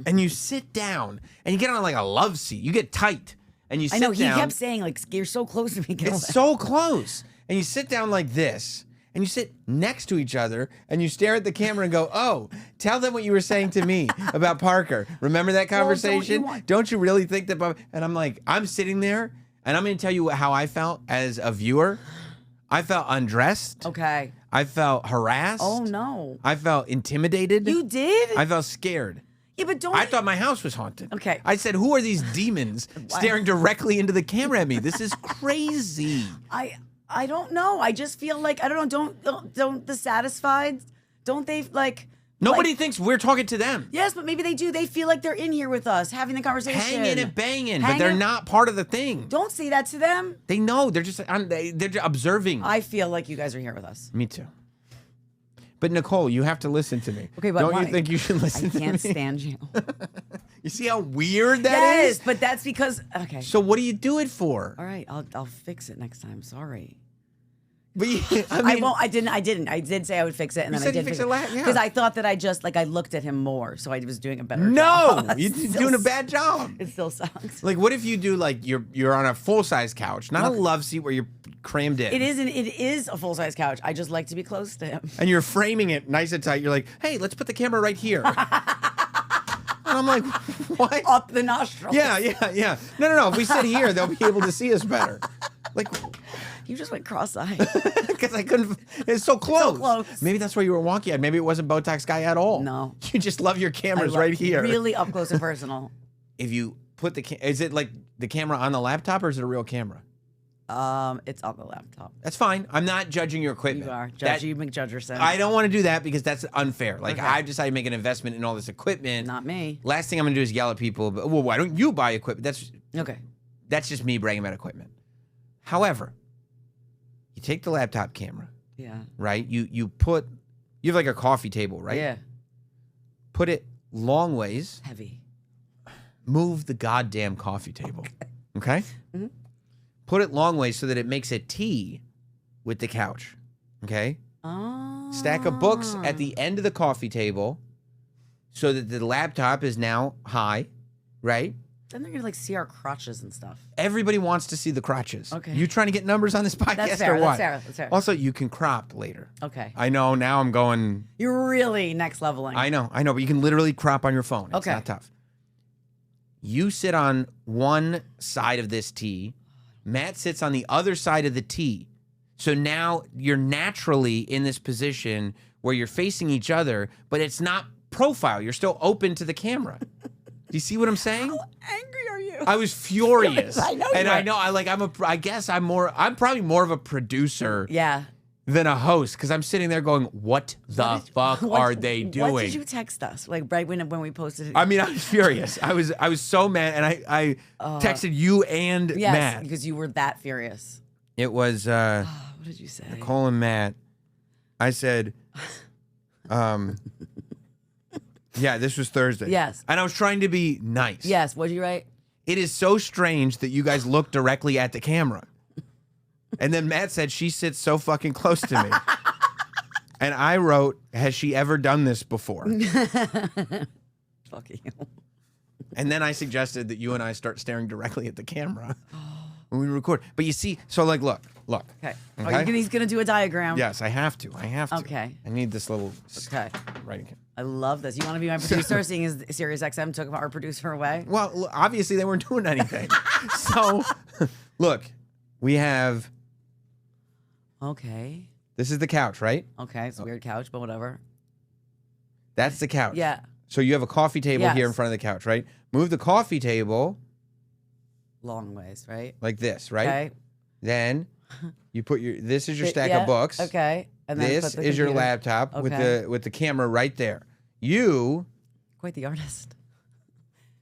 and you sit down and you get on like a love seat. You get tight and you sit
I know, he
down.
kept saying like, you're so close to me. Get
It's
away.
so close. And you sit down like this. And you sit next to each other and you stare at the camera and go, oh, tell them what you were saying to me about Parker. Remember that conversation? Don't you really think that? And I'm like, I'm sitting there and I'm going to tell you how I felt as a viewer. I felt undressed.
Okay.
I felt harassed.
Oh, no.
I felt intimidated.
You did?
I felt scared.
Yeah, but don't.
I thought my house was haunted.
Okay.
I said, who are these demons staring directly into the camera at me? This is crazy.
I don't know. I just feel like, I don't know, don't the satisfied, don't they like...
Nobody thinks we're talking to them.
Yes, but maybe they do. They feel like they're in here with us, having the conversation.
Hanging and banging, but they're not part of the thing.
Don't say that to them.
They know. They're just observing.
I feel like you guys are here with us.
Me too. But Nicole, you have to listen to me.
Okay, but
don't you think you should listen to me?
I can't stand you.
You see how weird that is?
Yes, but that's because, okay.
So what do you do it for?
All right, I'll fix it next time. Sorry.
But
I won't. I didn't. I did say I would fix it, and then I did fix it because I thought that I looked at him more, so I was doing a better job.
No, you're doing a bad job.
It still sucks.
Like, what if you do like you're on a full size couch, not a love seat where you're crammed in.
It is a full size couch. I just like to be close to him.
And you're framing it nice and tight. You're like, hey, let's put the camera right here. And I'm like, what?
Up the nostrils.
Yeah. No. If we sit here, they'll be able to see us better. Like.
You just went cross-eyed.
Because I couldn't. It's so close.
So close.
Maybe that's why you were wonky-eyed. Maybe it wasn't Botox guy at all.
No.
You just love your cameras right here.
Really up close and personal.
If you put is it like the camera on the laptop or is it a real camera?
It's on the laptop.
That's fine. I'm not judging your equipment.
You are. You McJudgerson.
I don't want to do that because that's unfair. Like,
okay.
I've decided to make an investment in all this equipment.
Not me.
Last thing I'm going to do is yell at people. But, well, why don't you buy equipment? That's just me bragging about equipment. However, you take the laptop camera.
Yeah.
Right? You have like a coffee table, right?
Yeah.
Put it long ways.
Heavy.
Move the goddamn coffee table. Okay? Mm-hmm. Put it long ways so that it makes a T with the couch. Okay?
Oh.
Stack of books at the end of the coffee table so that the laptop is now high, right?
Then they're gonna like see our crotches and stuff.
Everybody wants to see the crotches.
Okay.
You trying to get numbers on this podcast
that's fair,
or what?
That's fair.
Also, you can crop later.
Okay.
I know. Now I'm going.
You're really next leveling.
I know. But you can literally crop on your phone. It's not tough. You sit on one side of this T. Matt sits on the other side of the T. So now you're naturally in this position where you're facing each other, but it's not profile. You're still open to the camera. Do you see what I'm saying?
How angry are you?
I was furious.
I know.
And I know. I guess I'm probably more of a producer.
Yeah.
Than a host, because I'm sitting there going, "What the fuck are they doing?"
What did you text us like right when we posted it?
I mean, I was furious. I was so mad, and I texted you and Matt
because you were that furious.
It was
what did you say?
Nicole and Matt. I said, yeah, this was Thursday.
Yes,
and I was trying to be nice.
Yes, what did you write?
It is so strange that you guys look directly at the camera. And then Matt said, she sits so fucking close to me. And I wrote, has she ever done this before?
Fuck you.
And then I suggested that you and I start staring directly at the camera when we record. But you see, so like, look.
Okay. He's going to do a diagram.
Yes, I have to.
Okay.
I need this little writing.
I love this. You want to be my producer, seeing as SiriusXM took our producer away?
Well, obviously they weren't doing anything. So, look, we have...
Okay.
This is the couch, right?
Okay, it's a weird couch, but whatever.
That's the couch.
Yeah.
So you have a coffee table here in front of the couch, right? Move the coffee table.
Long ways, right?
Like this, right?
Okay.
Then you put this is your stack of books.
Okay.
And then this is your laptop with the camera right there. You.
Quite the artist.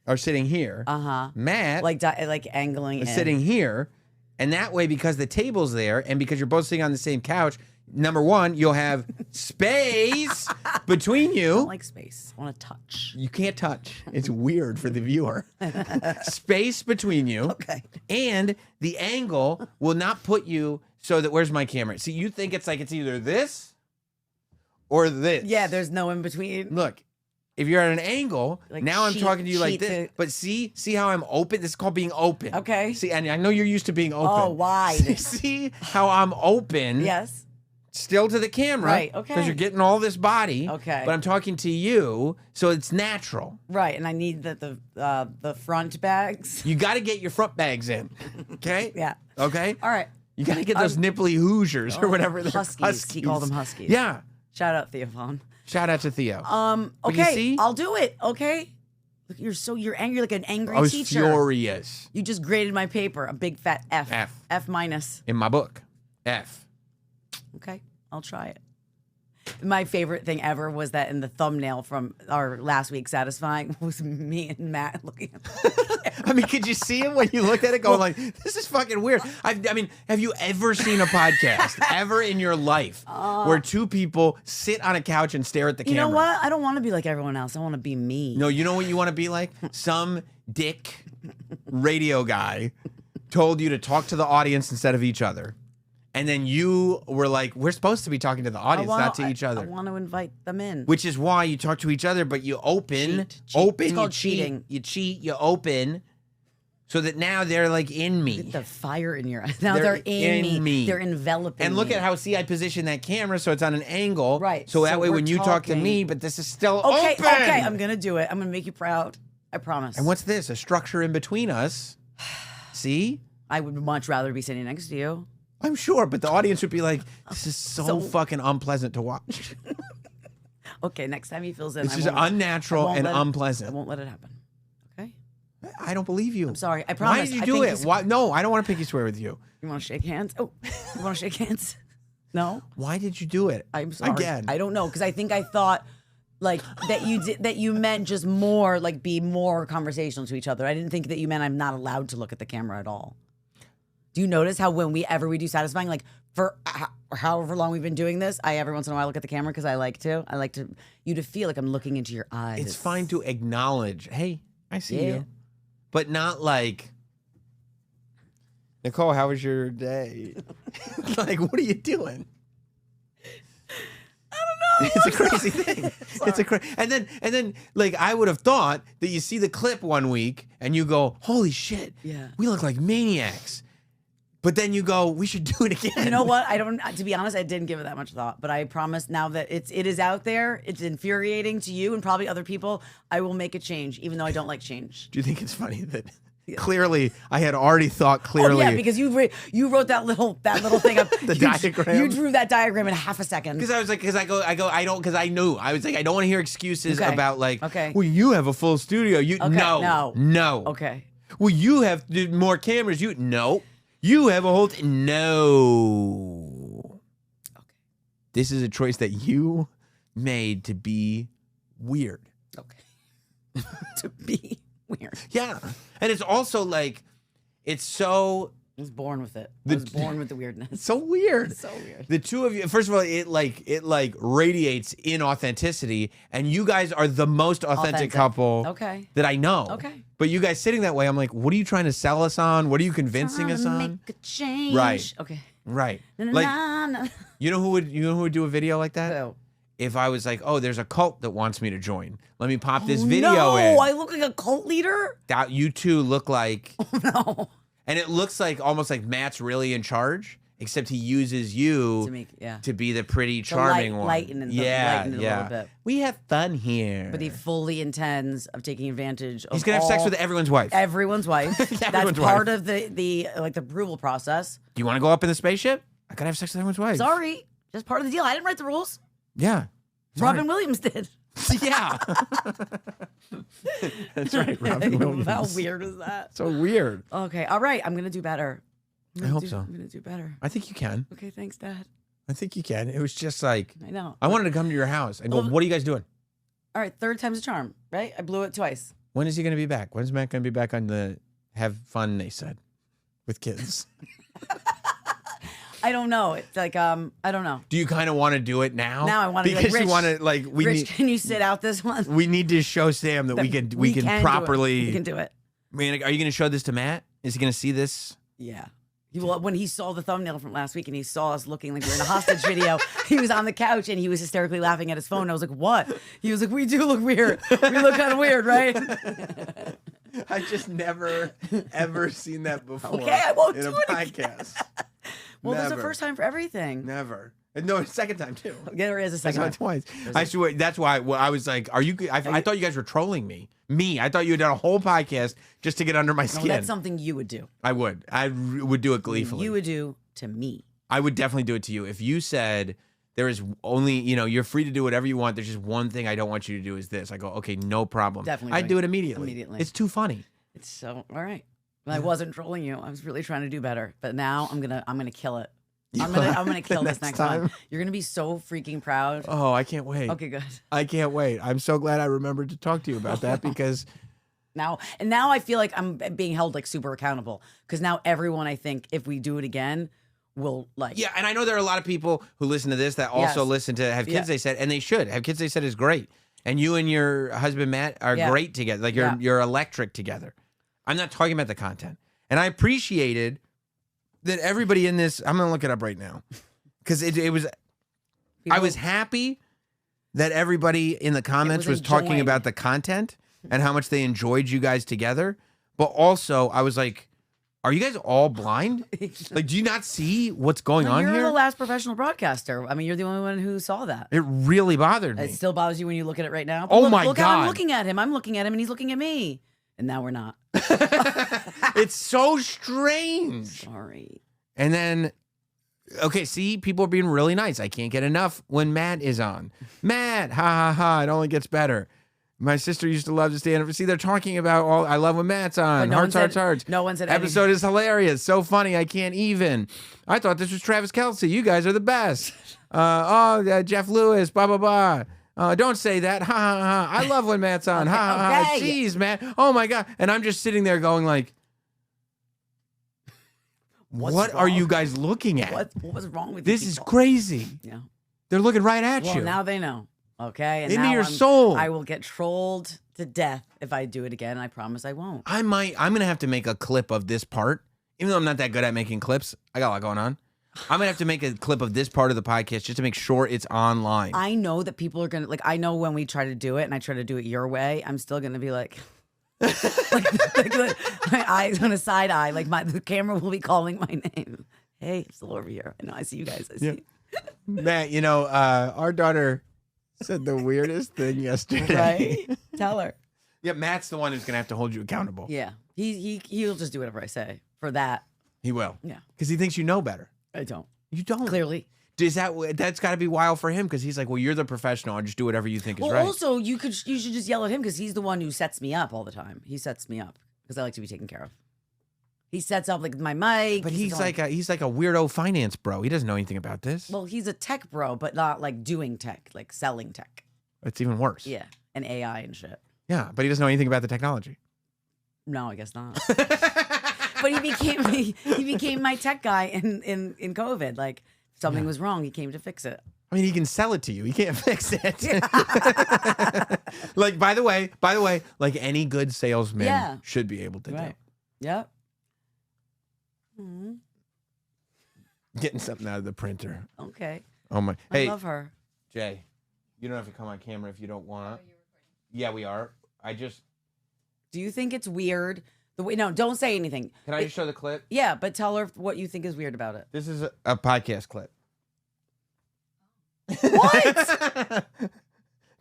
Are sitting here. Matt.
Like angling
is sitting here. And that way, because the table's there and because you're both sitting on the same couch, number one, you'll have space between you.
I don't like space. I want to touch.
You can't touch. It's weird for the viewer. Space between you.
Okay.
And the angle will not put you so that, where's my camera? See, you think it's either this or this.
Yeah, there's no in between.
Look. If you're at an angle, now I'm talking to you like this. But see how I'm open? This is called being open.
Okay.
See, and I know you're used to being open.
Oh, wide.
See how I'm open?
Yes.
Still to the camera.
Right, okay.
Because you're getting all this body.
Okay.
But I'm talking to you, so it's natural.
Right, and I need the front bags.
You got to get your front bags in. Okay?
Yeah.
Okay?
All right.
You got to get those nipply Hoosiers or whatever they're
Huskies. He called them Huskies.
Yeah.
Shout out Theophone.
Shout out to Theo.
Okay, I'll do it. Okay. Look, you're angry like an angry
teacher.
I was
furious.
You just graded my paper a big fat F. F minus.
In my book. F.
Okay, I'll try it. My favorite thing ever was that in the thumbnail from our last week's Satisfying was me and Matt looking at the camera.
I mean, could you see him when you looked at it going like, this is fucking weird? I mean, have you ever seen a podcast ever in your life where two people sit on a couch and stare at the camera?
You know what? I don't want to be like everyone else. I want to be me.
No, you know what you want to be like? Some dick radio guy told you to talk to the audience instead of each other. And then you were like, we're supposed to be talking to the audience, not to each other.
I want to invite them in.
Which is why you talk to each other, but you open.
Cheat.
Open,
it's called cheating.
You cheat, you open. So that now they're like in me.
Get the fire in your eyes. Now they're in me. They're enveloping
And look
me.
at how, I position that camera so it's on an angle.
Right.
So that way when you talk to me, but this is still
okay,
open.
Okay, I'm going to do it. I'm going to make you proud. I promise.
And what's this? A structure in between us. See?
I would much rather be sitting next to you.
I'm sure, but the audience would be like, this is so fucking unpleasant to watch.
Okay, next time he fills in.
This is unnatural and unpleasant.
I won't let it happen. Okay?
I don't believe you.
I'm sorry. I promise.
Why did you do it? Why? No, I don't want to pinky swear with you.
You want to shake hands? Oh, you want to shake hands? No?
Why did you do it?
I'm sorry.
Again.
I don't know, because I think I thought like that you meant just more like be more conversational to each other. I didn't think that you meant I'm not allowed to look at the camera at all. Do you notice how when we do Satisfying, like for however long we've been doing this, I every once in a while look at the camera because I like to you to feel like I'm looking into your eyes.
It's fine to acknowledge, hey, I see you. But not like, Nicole, how was your day? Like, what are you doing?
I don't know.
It's a crazy thing. It's a and then like I would have thought that you see the clip one week and you go, holy shit, we look like maniacs. But then you go, we should do it again.
You know what? To be honest, I didn't give it that much thought. But I promise now that it is out there, it's infuriating to you and probably other people, I will make a change, even though I don't like change.
Do you think it's funny that clearly I had already thought clearly?
Oh, yeah, because you wrote that little thing up.
The diagram.
You drew that diagram in half a second.
Because I was like, because I knew. I was like, I don't want to hear excuses about like,
okay.
Well, you have a full studio. No.
Okay.
Well, you have more cameras. No. You have a whole no. Okay. This is a choice that you made to be weird.
Okay. To be weird.
Yeah. And it's also like, it's so...
I was born with it. I was born with the weirdness.
It's so weird.
It's so weird.
The two of you, first of all, it radiates inauthenticity, and you guys are the most authentic couple that I know.
Okay.
But you guys sitting that way, I'm like, what are you trying to sell us on? What are you convincing us on?
Make a change.
Right.
Okay.
Right.
Like,
you know who would do a video like that?
Who?
If I was like, oh, there's a cult that wants me to join. Let me pop this video in.
No, I look like a cult leader?
That you two look like.
Oh, no.
And it looks like almost like Matt's really in charge, except he uses you to be the pretty charming one.
Lighten it a little bit.
We have fun here.
But he fully intends of taking advantage of
He's going to have sex with everyone's wife.
Everyone's wife. That's part of the approval process.
Do you want to go up in the spaceship? I got to have sex with everyone's wife.
Sorry. Just part of the deal. I didn't write the rules.
Yeah.
Robin Williams did.
Yeah. That's right, Robin Williams.
How weird is that?
So weird.
Okay. All right. I'm going to do better.
I hope so.
I'm going to do better.
I think you can.
Okay. Thanks, Dad.
I think you can. It was just like,
I know.
I wanted to come to your house and go, what are you guys doing?
All right. Third time's a charm, right? I blew it twice.
When is he going to be back? When's Matt going to be back on the have fun, they said, with kids?
I don't know. It's like, I don't know.
Do you kind of want to do it now?
Now I want to
because
Rich,
you want to like
Rich, can you sit out this one?
We need to show Sam that we can properly.
We can do it.
I mean, are you going to show this to Matt? Is he going to see this?
Yeah. Well, when he saw the thumbnail from last week and he saw us looking like we were in a hostage video, he was on the couch and he was hysterically laughing at his phone. I was like, "What?" He was like, "We do look weird. We look kind of weird, right?"
I just never ever seen that before.
Okay, I won't
in
do
a
it
podcast.
Well, there's a first time for everything.
Never. No, it's second time too.
There is a second time.
Twice. I swear. That's why I was like, "Are you?" I thought you guys were trolling me. I thought you had done a whole podcast just to get under my skin.
No, that's something you would do.
I would. I would do it gleefully.
You would do to me.
I would definitely do it to you if you said there is only, you're free to do whatever you want. There's just one thing I don't want you to do is this. I go, okay, no problem.
Definitely.
I'd do it immediately. It's too funny.
It's so all right. Well, I wasn't trolling you. I was really trying to do better, but now I'm gonna kill it. I'm gonna kill this next time. You're gonna be so freaking proud.
Oh, I can't wait.
Okay, good.
I can't wait. I'm so glad I remembered to talk to you about that because
now I feel like I'm being held like super accountable because now everyone, I think, if we do it again, will like.
Yeah, and I know there are a lot of people who listen to this that also listen to Have Kids They Said, and they should. Have Kids They Said is great, and you and your husband Matt are great together. Like you're electric together. I'm not talking about the content, and I appreciated that everybody in this. I'm gonna look it up right now because it was. I was happy that everybody in the comments was talking about the content and how much they enjoyed you guys together, but also I was like, are you guys all blind? Like, do you not see what's going on here?
You're the last professional broadcaster. I mean, you're the only one who saw that.
It really bothered me.
It still bothers you when you look at it right now?
Oh, my God.
Look how I'm looking at him. I'm looking at him, and he's looking at me. And now we're not.
It's so strange.
Sorry.
And then, okay, see, people are being really nice. I can't get enough when Matt is on. Matt, ha, ha, ha, it only gets better. My sister used to love to stand up. See, they're talking about all. I love when Matt's on. Hearts.
No one said
episode
anything.
is hilarious. So funny. I can't even. I thought this was Travis Kelce. You guys are the best. Jeff Lewis. Blah blah blah. Don't say that. Ha ha ha. I love when Matt's on. Ha ha ha. Jeez, Matt. Oh my God. And I'm just sitting there going like, what are you guys looking at?
What was wrong with
this? Is crazy.
Yeah.
They're looking right at you.
Well, now they know. Okay, and
into
now
your soul.
I will get trolled to death if I do it again. I promise I won't.
I'm gonna have to make a clip of this part, even though I'm not that good at making clips. I got a lot going on. I'm gonna have to make a clip of this part of the podcast just to make sure it's online.
I know that people are gonna like. I know when we try to do it, and I try to do it your way, I'm still gonna be like, my eyes on a side eye. Like the camera will be calling my name. Hey, I'm still over here. I know. I see you guys. I see.
Yeah. Matt, you know, our daughter said the weirdest thing yesterday.
Right? Tell her.
Yeah, Matt's the one who's gonna have to hold you accountable.
Yeah, he'll just do whatever I say for that.
He will.
Yeah,
because he thinks you know better.
I don't.
You don't.
Clearly.
That's got to be wild for him because he's like, well, you're the professional. I'll just do whatever you think is right.
Also, you should just yell at him because he's the one who sets me up all the time. He sets me up because I like to be taken care of. He sets up like my mic.
But he's like a weirdo finance bro. He doesn't know anything about this.
Well, he's a tech bro, but not like doing tech, like selling tech.
It's even worse.
Yeah, and AI and shit.
Yeah, but he doesn't know anything about the technology.
No, I guess not. But he became my tech guy in COVID. Like if something was wrong, he came to fix it.
I mean, he can sell it to you. He can't fix it. Like by the way, like any good salesman should be able to do.
Yep.
Mm-hmm. Getting something out of the printer.
Okay.
Oh my!
I love her.
Jay, you don't have to come on camera if you don't want. Yeah, we are.
Do you think it's weird? No, don't say anything.
Can I just show the clip?
Yeah, but tell her what you think is weird about it.
This is a podcast clip.
What?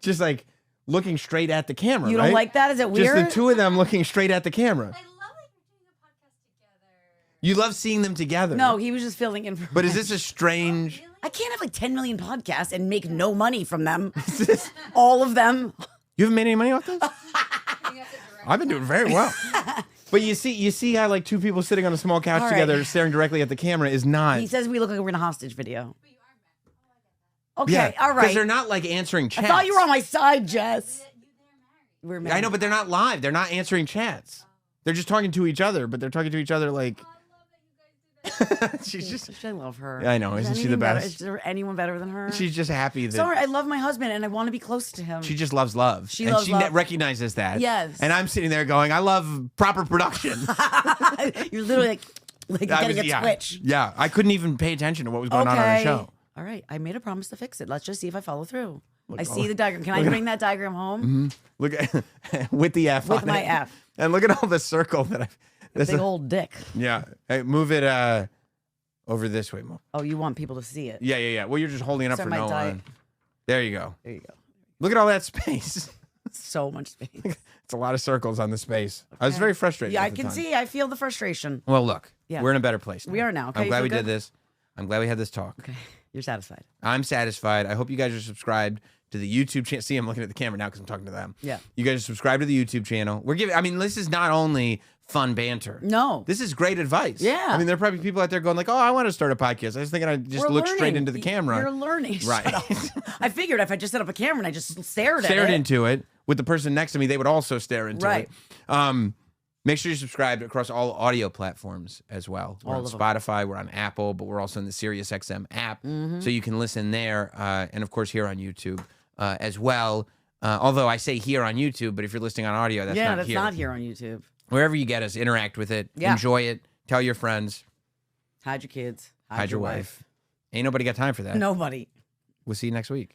Just like looking straight at the camera.
You don't like that? Is it weird?
Just the two of them looking straight at the camera.
I love that you're doing a podcast together.
You love seeing them together.
No, he was just filling information.
But is this a strange?
Really?
I can't have like 10 million podcasts and make no money from them. All of them.
You haven't made any money off this? I've been doing very well. But you see how like two people sitting on a small couch together staring directly at the camera is not.
He says we look like we're in a hostage video.
But you are married. Oh, I get that.
Okay, all right.
Because they're not like answering chats.
I thought you were on my side, Jess.
They're
We're married.
I know, but they're not live. They're not answering chats. They're just talking to each other, but they're talking to each other like.
Oh, I love that you guys do that.
She's just.
I love her.
I know. Isn't she the best?
Is there anyone better than her?
She's just happy that.
Sorry, I love my husband and I want to be close to him.
She just loves love.
She loves love.
Recognizes that.
Yes.
And I'm sitting there going, I love proper production.
You're literally like getting a twitch.
Yeah, I couldn't even pay attention to what was going on the show.
All right, I made a promise to fix it. Let's just see if I follow through. I see the diagram. Can I bring that diagram home?
Mm-hmm. Look at with the F
With
on
my
it.
F.
And look at all the circle that I've.
Big old dick.
Yeah. Hey, move it over this way, Mo.
Oh, you want people to see it?
Yeah. Well, you're just holding it up
Sorry,
for
my
no
diet.
one. There you go.
There you go.
Look at all that space.
So much space.
It's a lot of circles on the space. I was very frustrated.
Yeah,
at
I
the
can
time.
see. I feel the frustration.
Well, look.
Yeah.
We're in a better place now.
We are now. Okay,
I'm glad
you
we
feel
did
good?
this. I'm glad we had this talk.
Okay, you're satisfied.
I'm satisfied. I hope you guys are subscribed to the YouTube channel. See, I'm looking at the camera now because I'm talking to them.
Yeah.
You guys are subscribed to the YouTube channel. We're giving. I mean, this is not only fun banter.
No.
This is great advice.
Yeah.
I mean, there are probably people out there going like, oh, I want to start a podcast. I was thinking I'd just look straight into the camera.
You're learning.
Right.
I figured if I just set up a camera and I just stared at
Stared
it.
into it with the person next to me, they would also stare into it. Make sure you subscribe across all audio platforms as well. We're on Spotify, we're on Apple, but we're also in the SiriusXM app, so you can listen there, and of course here on YouTube as well. Although I say here on YouTube, but if you're listening on audio, that's not here.
not here on YouTube.
Wherever you get us, interact with it, enjoy it, tell your friends.
Hide your kids.
Hide your wife. Ain't nobody got time for that.
Nobody.
We'll see you next week.